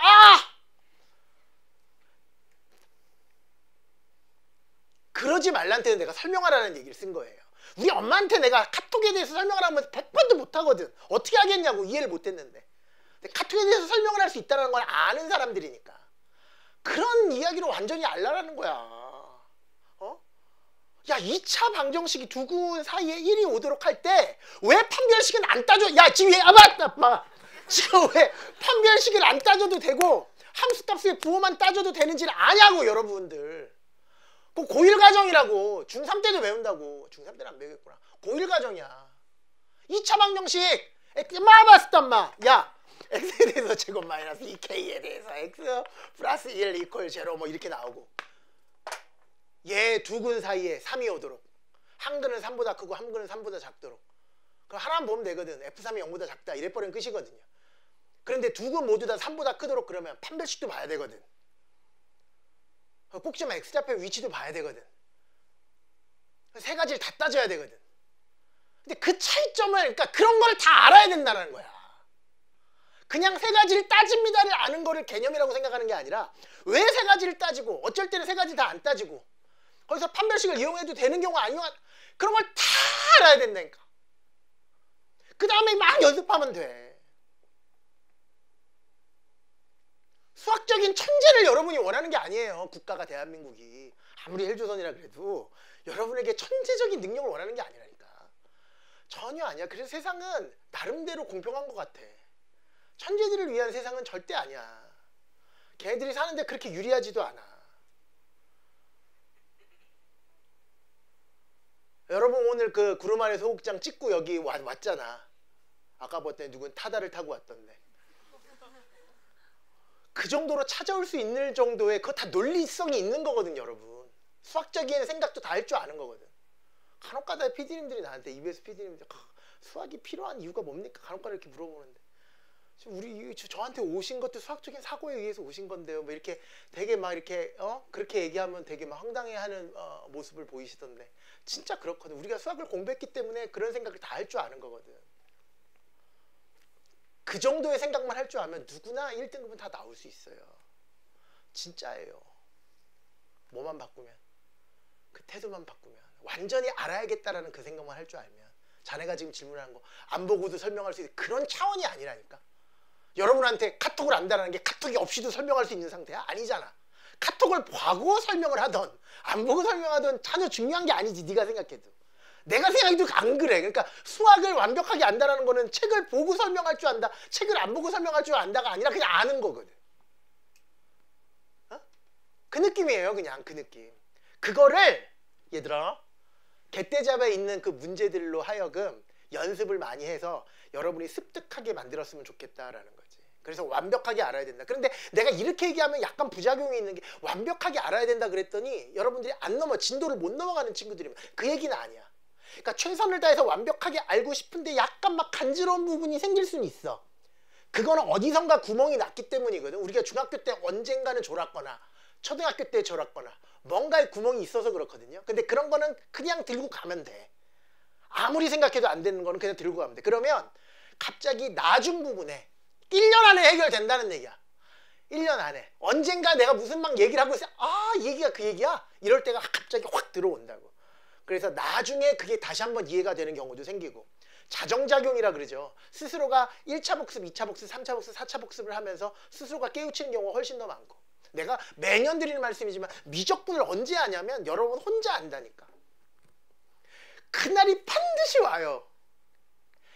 그러지 말란 때는 내가 설명하라는 얘기를 쓴 거예요. 우리 엄마한테 내가 카톡에 대해서 설명을 하면 100번도 못하거든. 어떻게 하겠냐고. 이해를 못했는데. 근데 카톡에 대해서 설명을 할 수 있다는 걸 아는 사람들이니까. 그런 이야기로 완전히 알라라는 거야. 야 2차 방정식이 두 군 사이에 1이 오도록 할 때 왜 판별식은 안 따져? 야 지금 지금 왜 판별식을 안 따져도 되고 함수값의 부호만 따져도 되는지를 아냐고 여러분들. 그 고1 과정이라고. 중3 때도 배운다고. 중3 때는 안 배우겠구나. 고1 과정이야. 2차 방정식 마바스단마. 야 x에 대해서 제곱 마이너스 2k에 대해서 x 플러스 1 이퀄 0 뭐 이렇게 나오고, 얘 두 근 사이에 3이 오도록, 한 근은 3보다 크고 한 근은 3보다 작도록. 그럼 하나만 보면 되거든. f3이 0보다 작다 이래버리면 끝이거든요. 그런데 두 근 모두 다 3보다 크도록 그러면 판별식도 봐야 되거든. 꼭지만 x좌표의 위치도 봐야 되거든. 세 가지를 다 따져야 되거든. 근데 그 차이점을, 그러니까 그런 걸 다 알아야 된다는 거야. 그냥 세 가지를 따집니다를 아는 거를 개념이라고 생각하는 게 아니라, 왜 세 가지를 따지고 어쩔 때는 세 가지 다 안 따지고 거기서 판별식을 이용해도 되는 경우가 아니면 그런 걸 다 알아야 된다니까. 그 다음에 막 연습하면 돼. 수학적인 천재를 여러분이 원하는 게 아니에요. 국가가 대한민국이 아무리 헬조선이라 그래도 여러분에게 천재적인 능력을 원하는 게 아니라니까. 전혀 아니야. 그래서 세상은 나름대로 공평한 것 같아. 천재들을 위한 세상은 절대 아니야. 걔네들이 사는데 그렇게 유리하지도 않아. 여러분 오늘 그 구름 아래 소극장 찍고 여기 왔잖아. 아까 봤더니 누군 타다를 타고 왔던데. 그 정도로 찾아올 수 있는 정도의 그거 다 논리성이 있는 거거든요, 여러분. 수학적인 생각도 다 할 줄 아는 거거든. 간혹가다 PD님들이 나한테 EBS PD님들 수학이 필요한 이유가 뭡니까? 간혹가다 이렇게 물어보는데 저한테 오신 것도 수학적인 사고에 의해서 오신 건데요. 뭐 이렇게 되게 막 이렇게 그렇게 얘기하면 되게 막 황당해하는 모습을 보이시던데 진짜 그렇거든. 우리가 수학을 공부했기 때문에 그런 생각을 다 할 줄 아는 거거든. 그 정도의 생각만 할 줄 알면 누구나 1등급은 다 나올 수 있어요. 진짜예요. 뭐만 바꾸면, 그 태도만 바꾸면, 완전히 알아야겠다라는 그 생각만 할 줄 알면, 자네가 지금 질문하는 거 안 보고도 설명할 수 있는 그런 차원이 아니라니까. 여러분한테 카톡을 안다라는 게 카톡이 없이도 설명할 수 있는 상태야? 아니잖아. 카톡을 보고 설명을 하던 안 보고 설명하던 전혀 중요한 게 아니지. 네가 생각해도. 내가 생각해도 안 그래. 그러니까 수학을 완벽하게 안다라는 거는 책을 보고 설명할 줄 안다, 책을 안 보고 설명할 줄 안다가 아니라 그냥 아는 거거든. 그 느낌이에요. 그냥 그 느낌. 그거를 얘들아 갯대잡에 있는 그 문제들로 하여금 연습을 많이 해서 여러분이 습득하게 만들었으면 좋겠다라는 거지. 그래서 완벽하게 알아야 된다. 그런데 내가 이렇게 얘기하면 약간 부작용이 있는 게 완벽하게 알아야 된다 그랬더니 여러분들이 안 넘어 진도를 못 넘어가는 친구들이면 그 얘기는 아니야. 그러니까 최선을 다해서 완벽하게 알고 싶은데 약간 막 간지러운 부분이 생길 수는 있어. 그거는 어디선가 구멍이 났기 때문이거든. 우리가 중학교 때 언젠가는 졸았거나 초등학교 때 졸았거나 뭔가에 구멍이 있어서 그렇거든요. 근데 그런 거는 그냥 들고 가면 돼. 아무리 생각해도 안 되는 거는 그냥 들고 가면 돼. 그러면 갑자기 나중 부분에 1년 안에 해결된다는 얘기야. 1년 안에. 언젠가 내가 무슨 막 얘기를 하고 있어. 아, 이 얘기가 그 얘기야? 이럴 때가 갑자기 확 들어온다고. 그래서 나중에 그게 다시 한번 이해가 되는 경우도 생기고. 자정작용이라 그러죠. 스스로가 1차 복습, 2차 복습, 3차 복습, 4차 복습을 하면서 스스로가 깨우치는 경우가 훨씬 더 많고. 내가 매년 드리는 말씀이지만 미적분을 언제 하냐면 여러분 혼자 안다니까. 그날이 반드시 와요.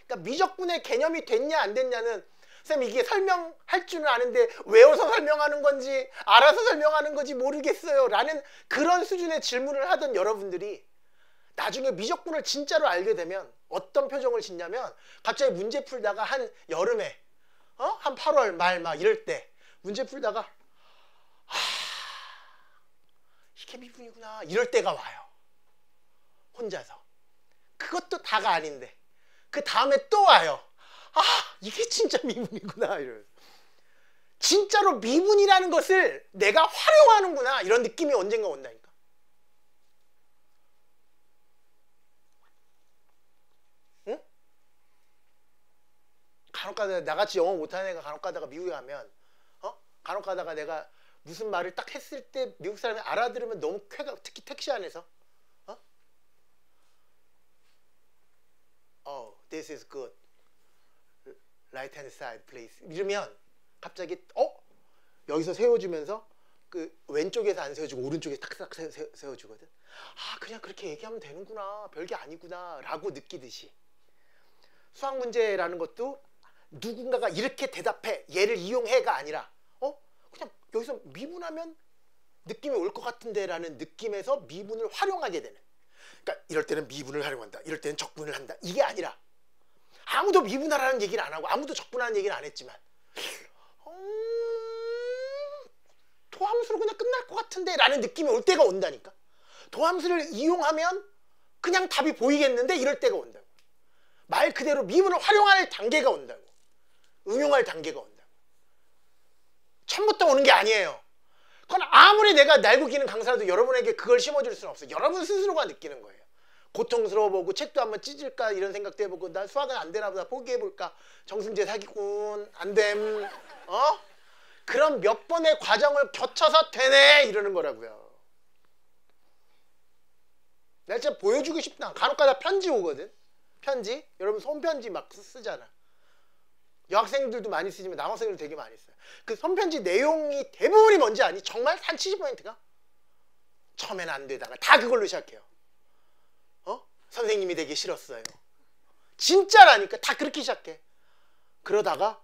그러니까 미적분의 개념이 됐냐 안 됐냐는 쌤 이게 설명할 줄은 아는데 외워서 설명하는 건지 알아서 설명하는 건지 모르겠어요 라는 그런 수준의 질문을 하던 여러분들이 나중에 미적분을 진짜로 알게 되면 어떤 표정을 짓냐면 갑자기 문제 풀다가 한 여름에 한 8월 말 막 이럴 때 문제 풀다가 이게 미분이구나 이럴 때가 와요. 혼자서. 그것도 다가 아닌데 그 다음에 또 와요. 이게 진짜 미분이구나 이러면서. 진짜로 미분이라는 것을 내가 활용하는구나 이런 느낌이 언젠가 온다니까. 응? 간혹가다가 나같이 영어 못하는 애가 간혹가다가 미국에 가면 간혹가다가 내가 무슨 말을 딱 했을 때 미국 사람이 알아들으면 너무 쾌가, 특히 택시 안에서 this is good. right hand side please. 이러면 갑자기 여기서 세워주면서 그 왼쪽에서 안 세워주고 오른쪽에서 탁탁 세워주거든. 그냥 그렇게 얘기하면 되는구나. 별게 아니구나 라고 느끼듯이 수학 문제라는 것도 누군가가 이렇게 대답해 얘를 이용해가 아니라 그냥 여기서 미분하면 느낌이 올 것 같은데 라는 느낌에서 미분을 활용하게 되는. 그러니까 이럴 때는 미분을 활용한다, 이럴 때는 적분을 한다, 이게 아니라 아무도 미분하라는 얘기를 안 하고 아무도 적분하는 얘기를 안 했지만 도함수로 그냥 끝날 것 같은데 라는 느낌이 올 때가 온다니까. 도함수를 이용하면 그냥 답이 보이겠는데 이럴 때가 온다고. 말 그대로 미분을 활용할 단계가 온다고. 응용할 단계가 온다고. 처음부터 오는 게 아니에요. 그건 아무리 내가 날고 기는 강사라도 여러분에게 그걸 심어줄 수는 없어요. 여러분 스스로가 느끼는 거예요. 고통스러워 보고 책도 한번 찢을까 이런 생각도 해보고 난 수학은 안 되나 보다 포기해볼까. 정승재 사기꾼 안됨. 그런 몇 번의 과정을 거쳐서 되네 이러는 거라고요. 내가 진짜 보여주고 싶다. 간혹가다 편지 오거든. 편지. 여러분 손편지 막 쓰잖아. 여학생들도 많이 쓰지만 남학생들도 되게 많이 써요. 그 손편지 내용이 대부분이 뭔지 아니? 정말 한 70%가 처음에는 안 되다가 다 그걸로 시작해요. 선생님이 되기 싫었어요. 진짜라니까. 다 그렇게 시작해. 그러다가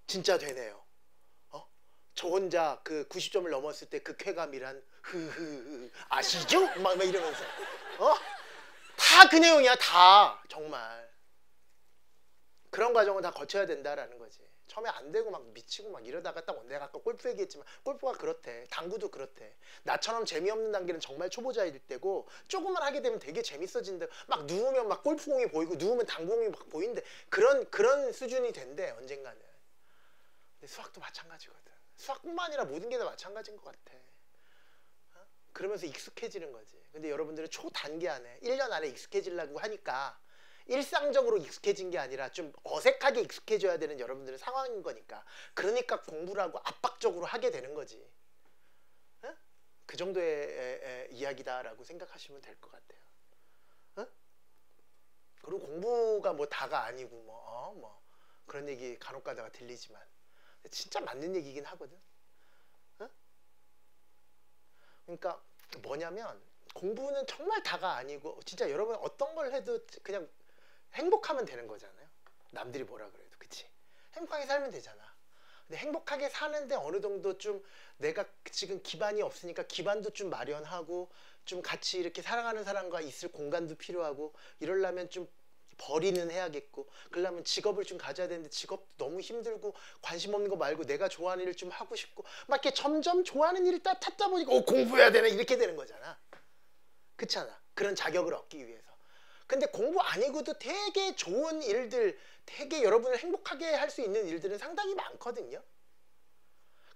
진짜 되네요. 저 혼자 그 90점을 넘었을 때 그 쾌감이란 아시죠? 막 이러면서 다 그 내용이야. 다 정말 그런 과정을 다 거쳐야 된다라는 거지. 처음에 안 되고 막 미치고 막 이러다가 딱 내가 아까 골프 얘기했지만 골프가 그렇대. 당구도 그렇대. 나처럼 재미없는 단계는 정말 초보자일 때고 조금만 하게 되면 되게 재밌어진다. 막 누우면 막 골프공이 보이고 누우면 당구공이 막 보이는데 그런 수준이 된대 언젠가는. 근데 수학도 마찬가지거든. 수학뿐만 아니라 모든 게 다 마찬가지인 것 같아. 어? 그러면서 익숙해지는 거지. 근데 여러분들은 초단기 안에 1년 안에 익숙해지려고 하니까 일상적으로 익숙해진 게 아니라 좀 어색하게 익숙해져야 되는 여러분들의 상황인 거니까. 그러니까 공부를 하고 압박적으로 하게 되는 거지. 어? 그 정도의 이야기다라고 생각하시면 될 것 같아요. 어? 그리고 공부가 뭐 다가 아니고 뭐 그런 얘기 간혹 가다가 들리지만 진짜 맞는 얘기긴 하거든. 어? 그러니까 뭐냐면 공부는 정말 다가 아니고 진짜 여러분 어떤 걸 해도 그냥 행복하면 되는 거잖아요. 남들이 뭐라 그래도. 그치? 행복하게 살면 되잖아. 근데 행복하게 사는데 어느 정도 좀 내가 지금 기반이 없으니까 기반도 좀 마련하고 좀 같이 이렇게 살아가는 사람과 있을 공간도 필요하고 이러려면 좀 벌이는 해야겠고 그러려면 직업을 좀 가져야 되는데 직업도 너무 힘들고 관심 없는 거 말고 내가 좋아하는 일 좀 하고 싶고 막 이렇게 점점 좋아하는 일을 찾다 보니까 공부해야 되나 이렇게 되는 거잖아. 그렇잖아. 그런 자격을 얻기 위해서. 근데 공부 아니고도 되게 좋은 일들, 되게 여러분을 행복하게 할 수 있는 일들은 상당히 많거든요.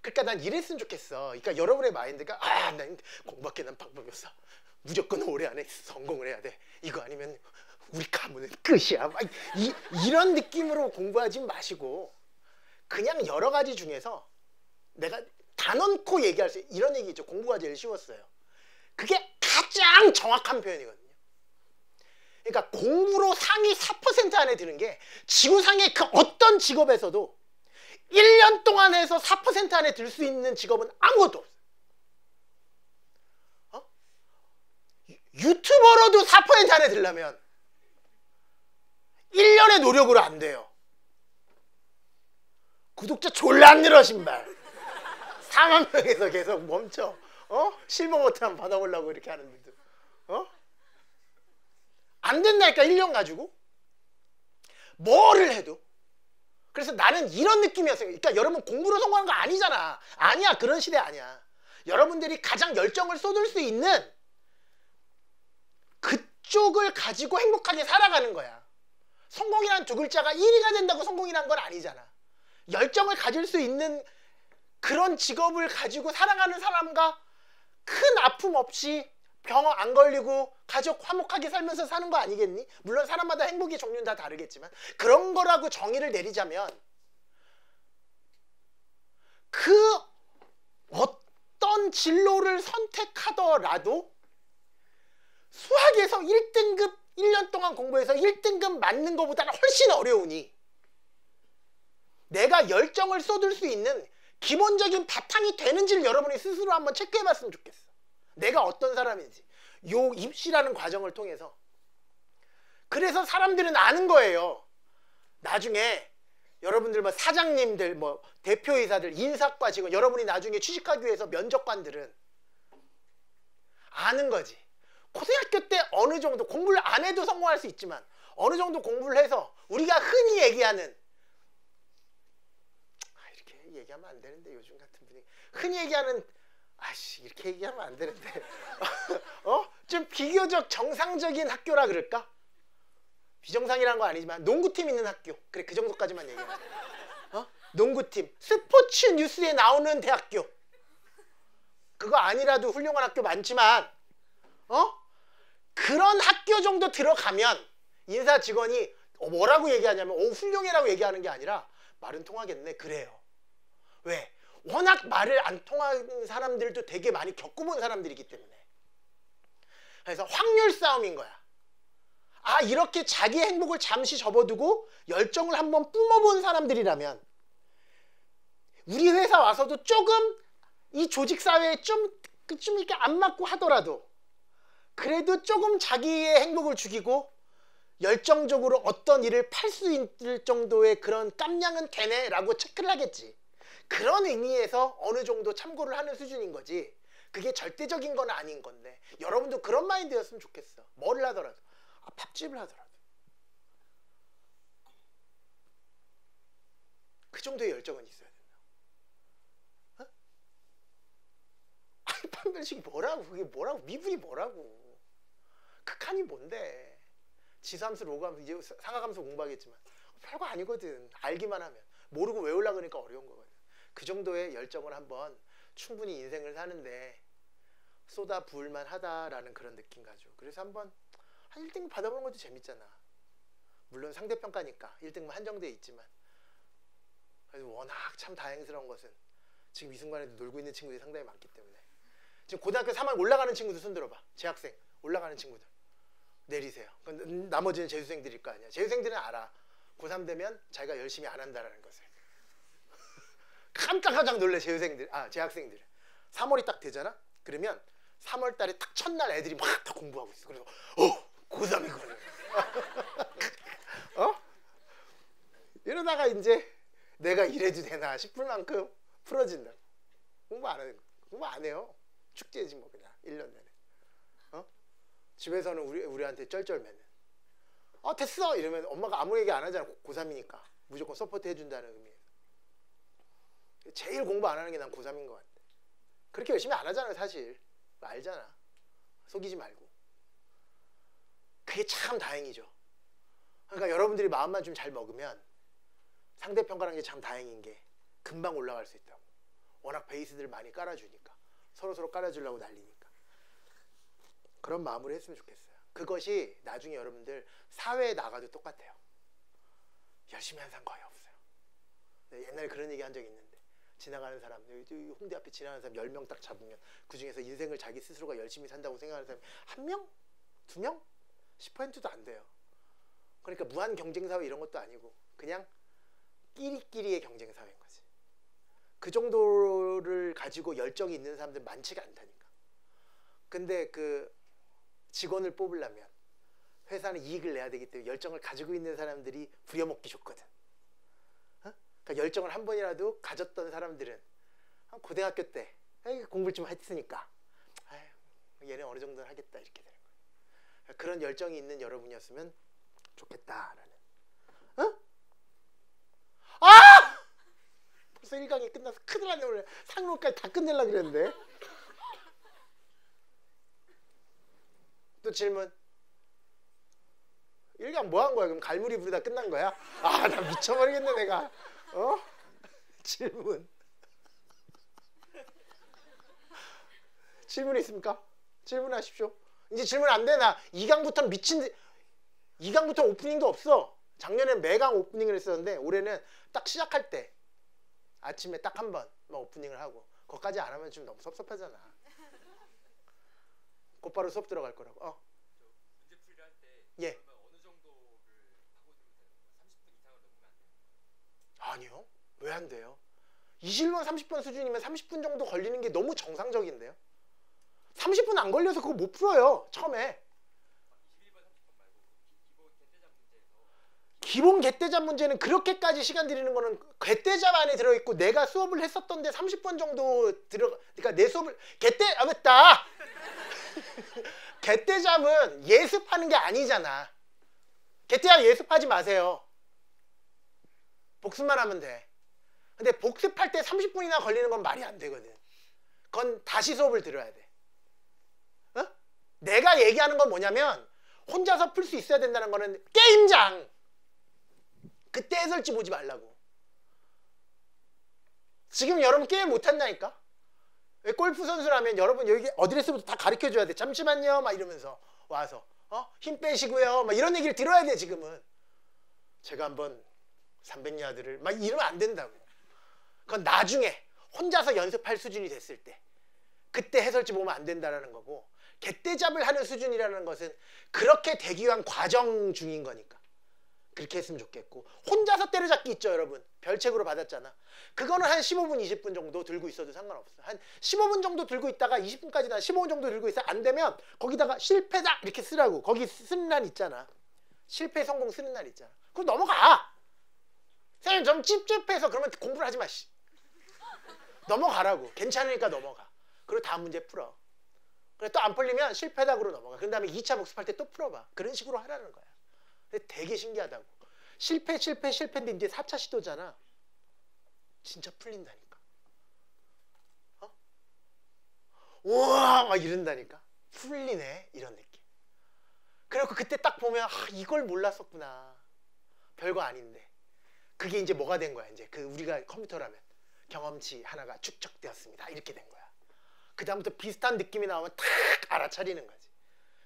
그러니까 난 이랬으면 좋겠어. 그러니까 여러분의 마인드가 난 공부밖에 난 방법이 없어. 무조건 올해 안에 성공을 해야 돼. 이거 아니면 우리 가문은 끝이야. 막 이런 느낌으로 공부하지 마시고 그냥 여러 가지 중에서 내가 단언코 얘기할 수 이런 얘기 있죠. 공부가 제일 쉬웠어요. 그게 가장 정확한 표현이거든요. 그러니까 공부로 상위 4% 안에 드는 게 지구상의 그 어떤 직업에서도 1년 동안 해서 4% 안에 들 수 있는 직업은 아무것도 없어요. 어? 유튜버로도 4% 안에 들려면 1년의 노력으로 안 돼요. 구독자 졸라 안 늘어 신발. 4만 명에서 계속 멈춰. 실버 버튼 한번 받아보려고 이렇게 하는데도 안 된다니까. 1년 가지고 뭐를 해도. 그래서 나는 이런 느낌이었어요. 그러니까 여러분 공부로 성공하는 거 아니잖아. 아니야. 그런 시대 아니야. 여러분들이 가장 열정을 쏟을 수 있는 그쪽을 가지고 행복하게 살아가는 거야. 성공이란 두 글자가 1위가 된다고 성공이란 건 아니잖아. 열정을 가질 수 있는 그런 직업을 가지고 살아가는 사람과 큰 아픔 없이 병 안 걸리고 가족 화목하게 살면서 사는 거 아니겠니? 물론 사람마다 행복의 종류는 다 다르겠지만 그런 거라고 정의를 내리자면 그 어떤 진로를 선택하더라도 수학에서 1등급 1년 동안 공부해서 1등급 맞는 것보다는 훨씬 어려우니 내가 열정을 쏟을 수 있는 기본적인 바탕이 되는지를 여러분이 스스로 한번 체크해봤으면 좋겠어. 내가 어떤 사람인지 요 입시라는 과정을 통해서. 그래서 사람들은 아는 거예요. 나중에 여러분들 뭐 사장님들 뭐 대표이사들 인사과 직원 여러분이 나중에 취직하기 위해서 면접관들은 아는 거지. 고등학교 때 어느 정도 공부를 안 해도 성공할 수 있지만 어느 정도 공부를 해서 우리가 흔히 얘기하는 이렇게 얘기하면 안 되는데 요즘 같은 분위기 흔히 얘기하는 이렇게 얘기하면 안 되는데 좀 비교적 정상적인 학교라 그럴까? 비정상이라는 거 아니지만 농구팀 있는 학교. 그래 그 정도까지만 얘기하자. 농구팀 스포츠 뉴스에 나오는 대학교. 그거 아니라도 훌륭한 학교 많지만 그런 학교 정도 들어가면 인사 직원이 뭐라고 얘기하냐면 훌륭해라고 얘기하는 게 아니라 말은 통하겠네. 그래요. 왜? 워낙 말을 안 통하는 사람들도 되게 많이 겪어본 사람들이기 때문에. 그래서 확률 싸움인 거야. 이렇게 자기의 행복을 잠시 접어두고 열정을 한번 뿜어본 사람들이라면 우리 회사 와서도 조금 이 조직사회에 좀 이렇게 안 맞고 하더라도 그래도 조금 자기의 행복을 죽이고 열정적으로 어떤 일을 팔 수 있을 정도의 그런 깜냥은 되네 라고 체크를 하겠지. 그런 의미에서 어느 정도 참고를 하는 수준인 거지. 그게 절대적인 건 아닌 건데 여러분도 그런 마인드였으면 좋겠어. 뭐를 하더라도. 밥집을 하더라도. 그 정도의 열정은 있어야 된다. 어? 아니 판별식이 뭐라고, 그게 뭐라고, 미분이 뭐라고, 극한이 뭔데. 지수함수, 로그함수, 이제 상하함수 공부하겠지만 별거 아니거든. 알기만 하면. 모르고 외우려고 하니까 어려운 거거든. 그 정도의 열정을 한번 충분히 인생을 사는데 쏟아 부을만 하다라는 그런 느낌 가지고. 그래서 한번 한 1등급 받아보는 것도 재밌잖아. 물론 상대평가니까 1등급 한정되어 있지만. 그래서 워낙 참 다행스러운 것은 지금 이 순간에도 놀고 있는 친구들이 상당히 많기 때문에. 지금 고등학교 3학년 올라가는 친구들 손 들어봐. 재학생 올라가는 친구들 내리세요. 나머지는 재수생들일 거 아니야. 재수생들은 알아. 고3 되면 자기가 열심히 안 한다라는 것을. 깜짝깜짝 놀래. 재학생들 3월이 딱 되잖아. 그러면 3월 달에 딱 첫날 애들이 막 다 공부하고 있어. 그래서 고3이구나. 이러다가 이제 내가 이래도 되나 싶을 만큼 풀어진다. 공부 안 해요. 축제지 뭐 그냥 1년 내내. 집에서는 우리한테 쩔쩔매는. 됐어 이러면 엄마가 아무 얘기 안 하잖아. 고3이니까 무조건 서포트 해준다는 의미에서. 제일 공부 안 하는 게 난 고3인 것 같아. 그렇게 열심히 안 하잖아요 사실. 알잖아. 속이지 말고. 그게 참 다행이죠. 그러니까 여러분들이 마음만 좀 잘 먹으면 상대평가라는 게 참 다행인 게 금방 올라갈 수 있다고. 워낙 베이스들 많이 깔아주니까. 서로 깔아주려고 난리니까. 그런 마음으로 했으면 좋겠어요. 그것이 나중에 여러분들 사회에 나가도 똑같아요. 열심히 한 사람 거의 없어요. 옛날에 그런 얘기 한 적이 있는데, 지나가는 사람, 홍대 앞에 지나가는 사람 10명 딱 잡으면 그 중에서 인생을 자기 스스로가 열심히 산다고 생각하는 사람이 1명? 2명? 10%도 안 돼요. 그러니까 무한 경쟁사회 이런 것도 아니고 그냥 끼리끼리의 경쟁사회인 거지. 그 정도를 가지고 열정이 있는 사람들 많지가 않다니까. 근데 그 직원을 뽑으려면 회사는 이익을 내야 되기 때문에 열정을 가지고 있는 사람들이 부려먹기 좋거든. 그러니까 열정을 한 번이라도 가졌던 사람들은 고등학교 때 공부를 좀 했으니까 얘네 어느 정도는 하겠다 이렇게 되는 거예요. 그런 열정이 있는 여러분이었으면 좋겠다라는. 벌써 1강이 끝나서 큰일 났네. 오늘 상록까지 다 끝내려고 그랬는데. 또 질문. 1강 뭐 한 거야? 그럼 갈무리 부르다 끝난 거야? 나 미쳐버리겠네 내가. 질문. 질문 있습니까? 질문하십시오. 이제 질문 안 돼. 나 2강부터 2강부터 오프닝도 없어. 작년엔 매강 오프닝을 했었는데 올해는 딱 시작할 때 아침에 딱 한 번만 오프닝을 하고, 그것까지 안 하면 좀 너무 섭섭하잖아. 곧바로 수업 들어갈 거라고. 문제 풀이를 할 때 예. 어느 정도를 하고 있으면 되는 거예요? 30분 이상을 넘으면 안 되는 거예요? 아니요. 왜 안 돼요? 21번 30분 수준이면 30분 정도 걸리는 게 너무 정상적인데요. 30분 안 걸려서 그거 못 풀어요. 처음에. 21번 30분 말고 기본 개떼잡 문제에서. 기본 개떼잡 문제는 그렇게까지 시간 들이는 거는 개떼잡 안에 들어있고, 내가 수업을 했었던데 30분 정도 그러니까 내 수업을 맞다. 개떼잡은 예습하는 게 아니잖아. 개떼잡 예습하지 마세요. 복습만 하면 돼. 근데 복습할 때 30분이나 걸리는 건 말이 안 되거든. 그건 다시 수업을 들어야 돼. 내가 얘기하는 건 뭐냐면, 혼자서 풀 수 있어야 된다는 거는 게임장! 그때 해설지 보지 말라고. 지금 여러분 게임 못한다니까? 골프 선수라면 여러분 여기 어드레스부터 다 가르쳐줘야 돼. 잠시만요 막 이러면서 와서 힘 빼시고요 막 이런 얘기를 들어야 돼. 지금은 제가 한번 300야드를 막 이러면 안 된다고. 그건 나중에 혼자서 연습할 수준이 됐을 때, 그때 해설지 보면 안 된다라는 거고, 개떼잡을 하는 수준이라는 것은 그렇게 되기 위한 과정 중인 거니까 그렇게 했으면 좋겠고, 혼자서 때려잡기 있죠 여러분. 별책으로 받았잖아. 그거는 한 15분 20분 정도 들고 있어도 상관없어. 한 15분 정도 들고 있다가 20분까지나 15분 정도 들고 있어. 안 되면 거기다가 실패다 이렇게 쓰라고. 거기 쓰는 날 있잖아. 실패 성공 쓰는 날 있잖아. 그럼 넘어가. 선생님 좀 찝찝해서 그러면 공부를 하지 마. 넘어가라고. 괜찮으니까 넘어가. 그리고 다음 문제 풀어. 그래 또 안 풀리면 실패다구로 넘어가. 그 다음에 2차 복습할 때 또 풀어봐. 그런 식으로 하라는 거야. 근데 되게 신기하다고. 실패인데 이제 4차 시도잖아. 진짜 풀린다니까. 우와 막 이런다니까. 풀리네 이런 느낌. 그리고 그때 딱 보면 이걸 몰랐었구나. 별거 아닌데. 그게 이제 뭐가 된 거야. 이제 그 우리가 컴퓨터라면 경험치 하나가 축적되었습니다. 이렇게 된 거야. 그 다음부터 비슷한 느낌이 나오면 탁 알아차리는 거지.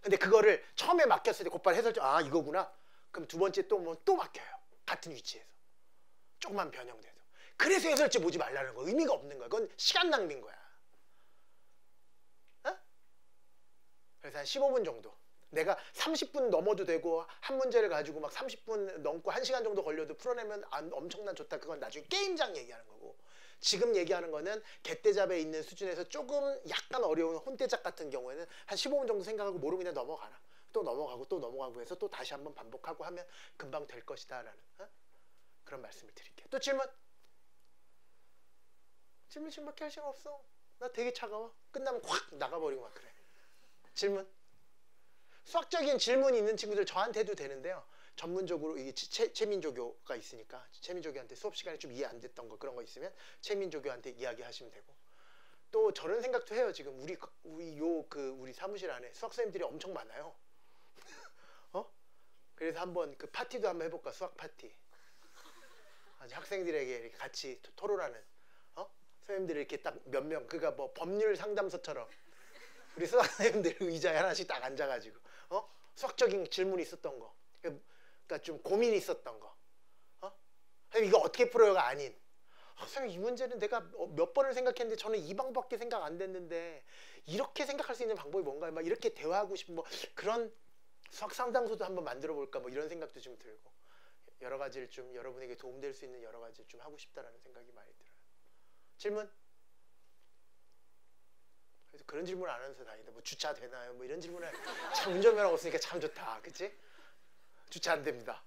근데 그거를 처음에 맡겼을 때 곧바로 해설자 이거구나. 그럼 두 번째 또 맡겨요. 같은 위치에서. 조금만 변형돼도. 그래서 해설지 보지 말라는 거. 의미가 없는 거야. 그건 시간 낭비인 거야. 그래서 한 15분 정도. 내가 30분 넘어도 되고 한 문제를 가지고 막 30분 넘고 1시간 정도 걸려도 풀어내면 엄청난 좋다. 그건 나중에 게임장 얘기하는 거고, 지금 얘기하는 거는 개떼잡에 있는 수준에서 조금 약간 어려운 혼떼잡 같은 경우에는 한 15분 정도 생각하고 모르고 그냥 넘어가라. 또 넘어가고 또 넘어가고 해서 또 다시 한번 반복하고 하면 금방 될 것이다 라는 그런 말씀을 드릴게요. 또 질문? 질문 지금밖에 할 시간 없어. 나 되게 차가워. 끝나면 확 나가버리고 막 그래. 질문? 수학적인 질문이 있는 친구들 저한테 해도 되는데요. 전문적으로 이 최민조교가 있으니까 최민조교한테 수업 시간에 좀 이해 안 됐던 거 그런 거 있으면 최민조교한테 이야기하시면 되고, 또 저런 생각도 해요. 지금 우리 사무실 안에 수학 선생님들이 엄청 많아요. 그래서 한번 그 파티도 한번 해볼까. 수학 파티. 학생들에게 이렇게 같이 토론하는 선생님들이 이렇게 딱 몇 명, 그러니까 뭐 법률 상담소처럼 우리 수학 선생님들 의자에 하나씩 딱 앉아가지고 수학적인 질문이 있었던 거, 그러니까 좀 고민이 있었던 거, 선생님 이거 어떻게 풀어요가 아닌, 선생님 이 문제는 내가 몇 번을 생각했는데 저는 이 방법밖에 생각 안 됐는데 이렇게 생각할 수 있는 방법이 뭔가요? 막 이렇게 대화하고 싶은 뭐 그런 수학 상담소도 한번 만들어 볼까 뭐 이런 생각도 좀 들고, 여러 가지를 좀 여러분에게 도움될 수 있는 여러 가지를 좀 하고 싶다라는 생각이 많이 들어요. 질문? 그래서 그런 질문 안 하면서 다니다. 뭐 주차 되나요? 뭐 이런 질문을 참 운전면허 없으니까 참 좋다. 그치? 주차 안 됩니다.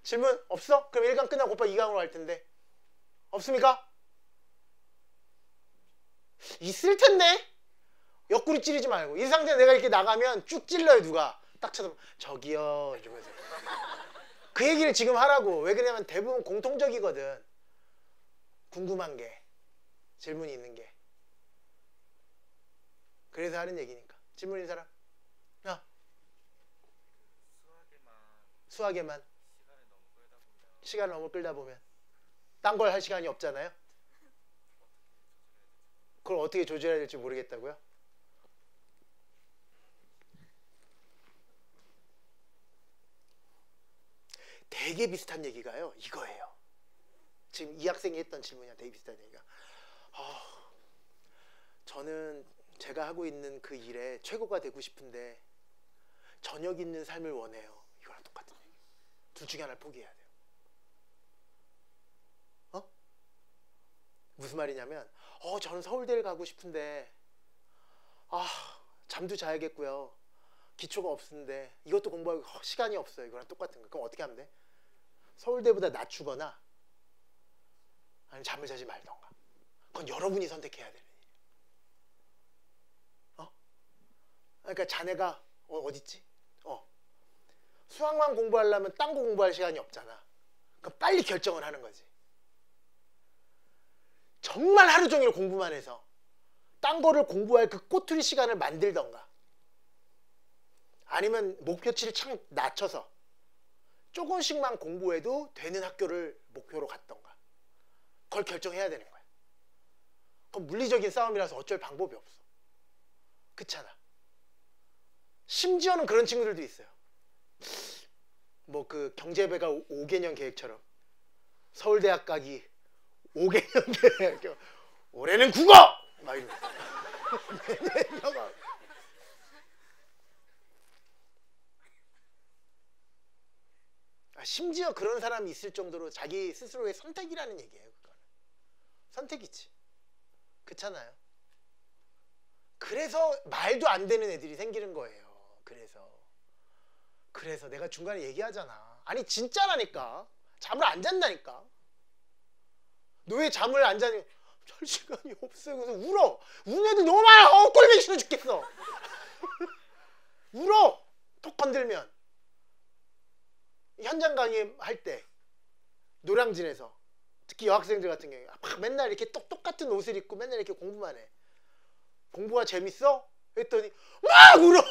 질문 없어? 그럼 1강 끝나고 오빠 2강으로 갈 텐데. 없습니까? 있을 텐데. 옆구리 찌르지 말고. 이 상태에 내가 이렇게 나가면 쭉 찔러요. 누가 딱 쳐다보면 저기요 이러면서. 그 얘기를 지금 하라고. 왜 그러냐면 대부분 공통적이거든. 궁금한 게, 질문이 있는 게. 그래서 하는 얘기니까. 질문 있는 사람? 수학에만 시간을 너무 끌다 보면 딴 걸 할 시간이 없잖아요. 그걸 어떻게 조절해야 될지 모르겠다고요? 되게 비슷한 얘기가요. 이거예요. 지금 이 학생이 했던 질문이랑 되게 비슷한 얘기가. 저는 제가 하고 있는 그 일에 최고가 되고 싶은데 저녁 있는 삶을 원해요. 이거랑 똑같은 얘기. 둘 중에 하나를 포기해야 돼요. 무슨 말이냐면 저는 서울대를 가고 싶은데 잠도 자야겠고요. 기초가 없는데 이것도 공부하고 시간이 없어요. 이거랑 똑같은 거. 그럼 어떻게 하면 돼? 서울대보다 낮추거나 아니면 잠을 자지 말던가. 그건 여러분이 선택해야 되는 일이에요. 그러니까 자네가 어딨지? 수학만 공부하려면 딴 거 공부할 시간이 없잖아. 그럼 빨리 결정을 하는 거지. 정말 하루 종일 공부만 해서 딴 거를 공부할 그 꼬투리 시간을 만들던가, 아니면 목표치를 참 낮춰서 조금씩만 공부해도 되는 학교를 목표로 갔던가. 그걸 결정해야 되는 거야. 그건 물리적인 싸움이라서 어쩔 방법이 없어. 그렇잖아. 심지어는 그런 친구들도 있어요. 뭐 그 경제배가 5개년 계획처럼 서울대학 가기 5개년 계획, 올해는 국어! 막 이러고. 심지어 그런 사람이 있을 정도로 자기 스스로의 선택이라는 얘기예요. 그거는 선택이지. 그렇잖아요. 그래서 말도 안 되는 애들이 생기는 거예요. 그래서 내가 중간에 얘기하잖아. 아니 진짜라니까. 잠을 안 잔다니까. 너 왜 잠을 안 자니? 잘 시간이 없어요. 그래서 울어. 우는 애들 너무 많아. 꼴보기 싫어 죽겠어. 울어. 톡 건들면. 현장 강의 할 때 노량진에서 특히 여학생들 같은 경우에 막 맨날 이렇게 똑같은 옷을 입고 맨날 이렇게 공부만 해. 공부가 재밌어? 했더니 막 울어.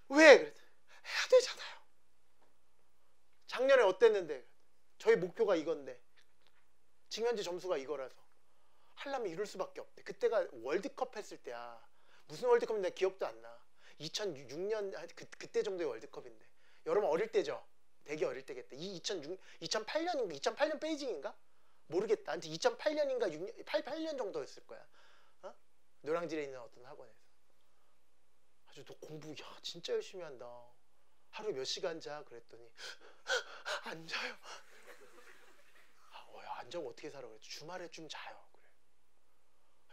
왜? 해야 되잖아요. 작년에 어땠는데? 저희 목표가 이건데 지금 현재 점수가 이거라서 하려면 이룰 수밖에 없대. 그때가 월드컵 했을 때야. 무슨 월드컵인데 기억도 안 나. 2006년 그때 정도의 월드컵인데. 여러분 어릴 때죠? 되게 어릴 때겠다. 2008년인가? 2008년 베이징인가? 모르겠다. 아무튼 2008년인가 88년 정도였을 거야. 어? 노량진에 있는 어떤 학원에서. 아주 너 공부 야 진짜 열심히 한다. 하루에 몇 시간 자? 그랬더니 안 자요. 야, 안 자고 어떻게 살아? 그랬지. 주말에 좀 자요. 그래.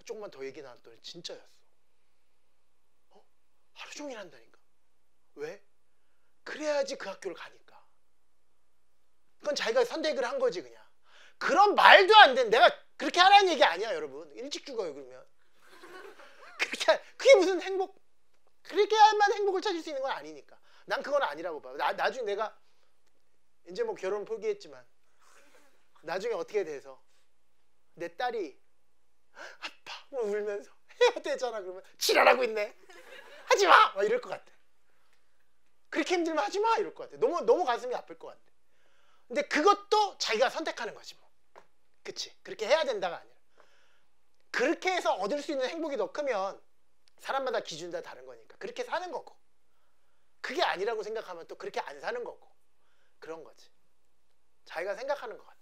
조금만 더 얘기 나눴더니 진짜였어. 하루 종일 한다니까. 왜? 그래야지 그 학교를 가니까. 그건 자기가 선택을 한 거지 그냥. 그런 말도 안 돼. 내가 그렇게 하라는 얘기 아니야 여러분. 일찍 죽어요 그러면. 그게 무슨 행복. 그렇게 하면 행복을 찾을 수 있는 건 아니니까. 난 그건 아니라고 봐. 나중에 내가 이제 뭐 결혼 포기했지만 나중에 어떻게 돼서 내 딸이 아빠 뭐 울면서 해야 되잖아 그러면 지랄하고 있네. 하지마! 막 이럴 것 같아. 그렇게 힘들면 하지마! 이럴 것 같아. 너무 가슴이 아플 것 같아. 근데 그것도 자기가 선택하는 거지 뭐. 그치? 그렇게 해야 된다가 아니라. 그렇게 해서 얻을 수 있는 행복이 더 크면 사람마다 기준이 다 다른 거니까 그렇게 사는 거고, 그게 아니라고 생각하면 또 그렇게 안 사는 거고, 그런 거지. 자기가 생각하는 것 같아.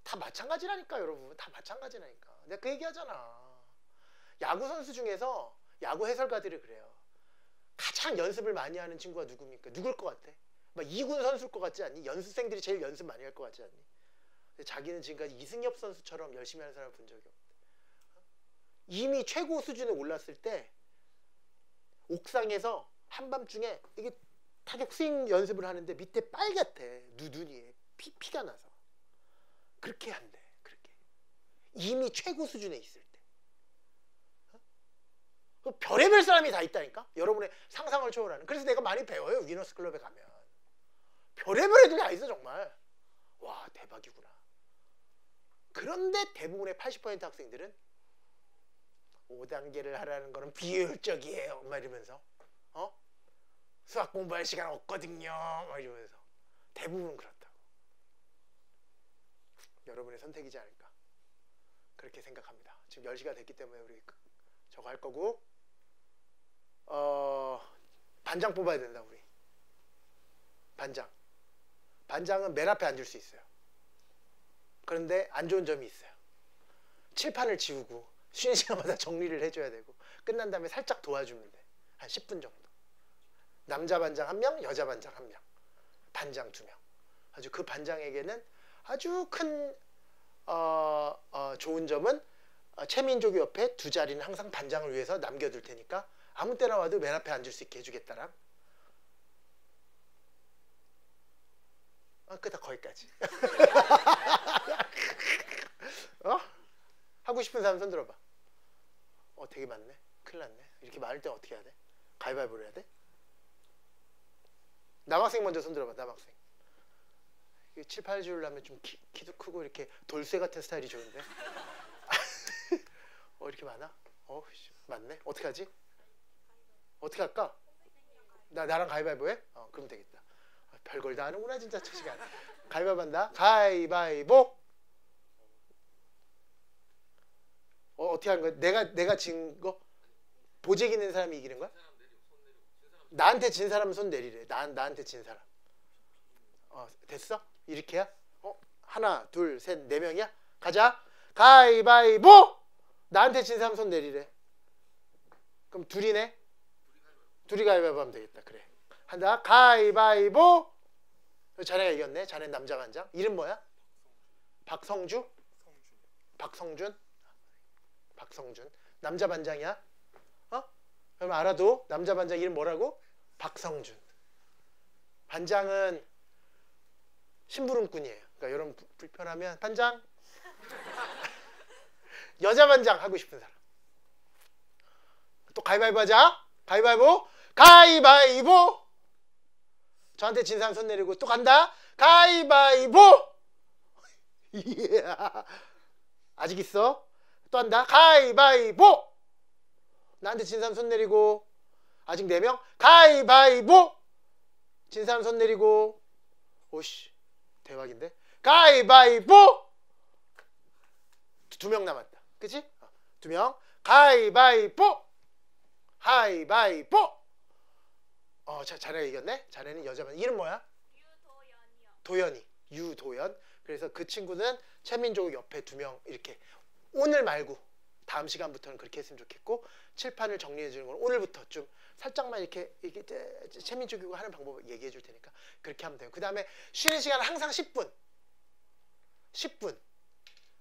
다 마찬가지라니까 여러분. 다 마찬가지라니까. 내가 그 얘기하잖아. 야구 선수 중에서 야구 해설가들이 그래요. 가장 연습을 많이 하는 친구가 누굽니까? 누굴 것 같아? 막 2군 선수일 것 같지 않니? 연습생들이 제일 연습 많이 할 것 같지 않니? 근데 자기는 지금까지 이승엽 선수처럼 열심히 하는 사람을 본 적이 없대. 이미 최고 수준에 올랐을 때 옥상에서 한밤중에 이게 타격 스윙 연습을 하는데 밑에 빨갛대. 눈이 피가 나서. 그렇게 한대. 그렇게. 이미 최고 수준에 있을 때. 별의별 사람이 다 있다니까? 여러분의 상상을 초월하는. 그래서 내가 많이 배워요. 위너스 클럽에 가면. 별의별 애들이 다 있어 정말. 와 대박이구나. 그런데 대부분의 80% 학생들은 5단계를 하라는 거는 비효율적이에요. 막 이러면서 수학 공부할 시간 없거든요. 막 이러면서 대부분 그렇다고. 여러분의 선택이지 않을까 그렇게 생각합니다. 지금 10시가 됐기 때문에 우리 저거 할 거고 반장 뽑아야 된다. 우리 반장은 맨 앞에 앉을 수 있어요. 그런데 안 좋은 점이 있어요. 칠판을 지우고 쉬는 시간마다 정리를 해줘야 되고 끝난 다음에 살짝 도와주면 돼. 한 10분 정도. 남자 반장 1명, 여자 반장 1명, 반장 2명. 아주 그 반장에게는 아주 큰 좋은 점은 최민족이 옆에 2자리는 항상 반장을 위해서 남겨둘 테니까 아무 때나 와도 맨 앞에 앉을 수 있게 해주겠다랑. 그다 거기까지. 하고 싶은 사람 손 들어봐. 되게 많네. 큰일 났네. 이렇게 많을 때 어떻게 해야 돼? 가위바위보를 해야 돼? 남학생 먼저 손 들어봐. 남학생. 7, 8주를 하면 좀 키도 크고 이렇게 돌쇠 같은 스타일이 좋은데. 이렇게 많아? 많네. 어떻게 하지? 어떻게 할까? 나랑 가위바위보 해? 그럼 되겠다. 별걸 다 하는구나 진짜 저 시간. 가위바위보 한다. 가위바위보. 어떻게 하는 거야? 내가 진 거? 보재기 낸 사람이 이기는 거야? 나한테 진 사람은 손 내리래. 나한테 진 사람. 됐어? 이렇게야? 하나, 둘, 셋, 4명이야? 가자. 가위바위보! 나한테 진 사람 손 내리래. 그럼 둘이네? 둘이 가위바위보 하면 되겠다. 그래. 한다. 가위바위보! 자네가 이겼네. 자네 남자 반장. 이름 뭐야? 박성주? 박성준? 박성준. 남자 반장이야? 그럼 알아도 남자 반장 이름 뭐라고? 박성준. 반장은 심부름꾼이에요. 그러니까 여러분 불편하면 반장. 여자 반장 하고 싶은 사람. 또 가위바위보 하자. 가위바위보. 가위바위보. 저한테 진 사람 손 내리고 또 간다. 가위바위보. 이야. 아직 있어? 또 한다. 가위바위보. 나한테 진 사람 손 내리고. 아직 4명. 가위바위보. 진 사람 손 내리고. 오씨 대박인데. 가위바위보. 2명 남았다. 그치? 2명. 가위바위보. 가위바위보. 자네가 이겼네. 자네는 여자만. 이름 뭐야? 유도연이요. 도연이. 유도연. 그래서 그 친구는 최민족 옆에 2명 이렇게. 오늘 말고 다음 시간부터는 그렇게 했으면 좋겠고, 칠판을 정리해 주는 건 오늘부터 좀 살짝만 이렇게 최민족이고 하는 방법을 얘기해 줄 테니까 그렇게 하면 돼요. 그 다음에 쉬는 시간은 항상 10분.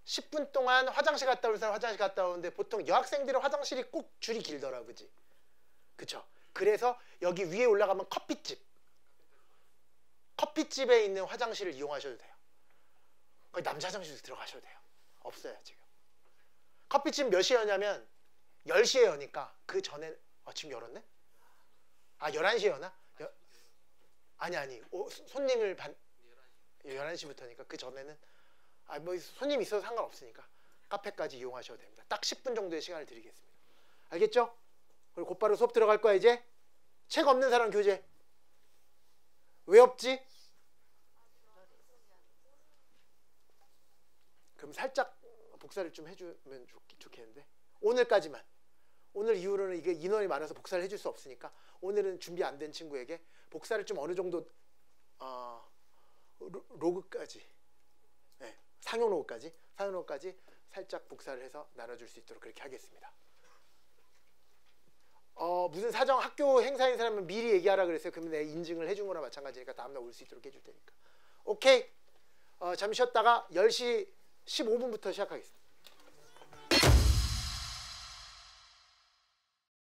10분 동안 화장실 갔다 올 사람 화장실 갔다 오는데, 보통 여학생들은 화장실이 꼭 줄이 길더라, 그지? 그쵸? 그래서 여기 위에 올라가면 커피집에 있는 화장실을 이용하셔도 돼요. 거기 남자 화장실에서 들어가셔도 돼요. 없어요 지금. 커피집 몇 시에 여냐면 10시에 여니까 그 전에 지금 열었네? 11시에 여나? 아니 손님을 11시부터니까 그 전에는 뭐 손님 있어도 상관없으니까 카페까지 이용하셔도 됩니다. 딱 10분 정도의 시간을 드리겠습니다. 알겠죠? 그리고 곧바로 수업 들어갈 거야. 이제 책 없는 사람 교재. 왜 없지? 그럼 살짝 복사를 좀 해주면 좋겠는데, 오늘까지만. 오늘 이후로는 이게 인원이 많아서 복사를 해줄 수 없으니까 오늘은 준비 안 된 친구에게 복사를 좀 어느 정도 로그까지, 네, 상용 로그까지 살짝 복사를 해서 나눠줄 수 있도록 그렇게 하겠습니다. 무슨 사정 학교 행사인 사람은 미리 얘기하라 그랬어요. 그러면 내가 인증을 해준 거나 마찬가지니까 다음날 올 수 있도록 해줄 테니까. 오케이. 잠시 쉬었다가 10시 15분부터 시작하겠습니다.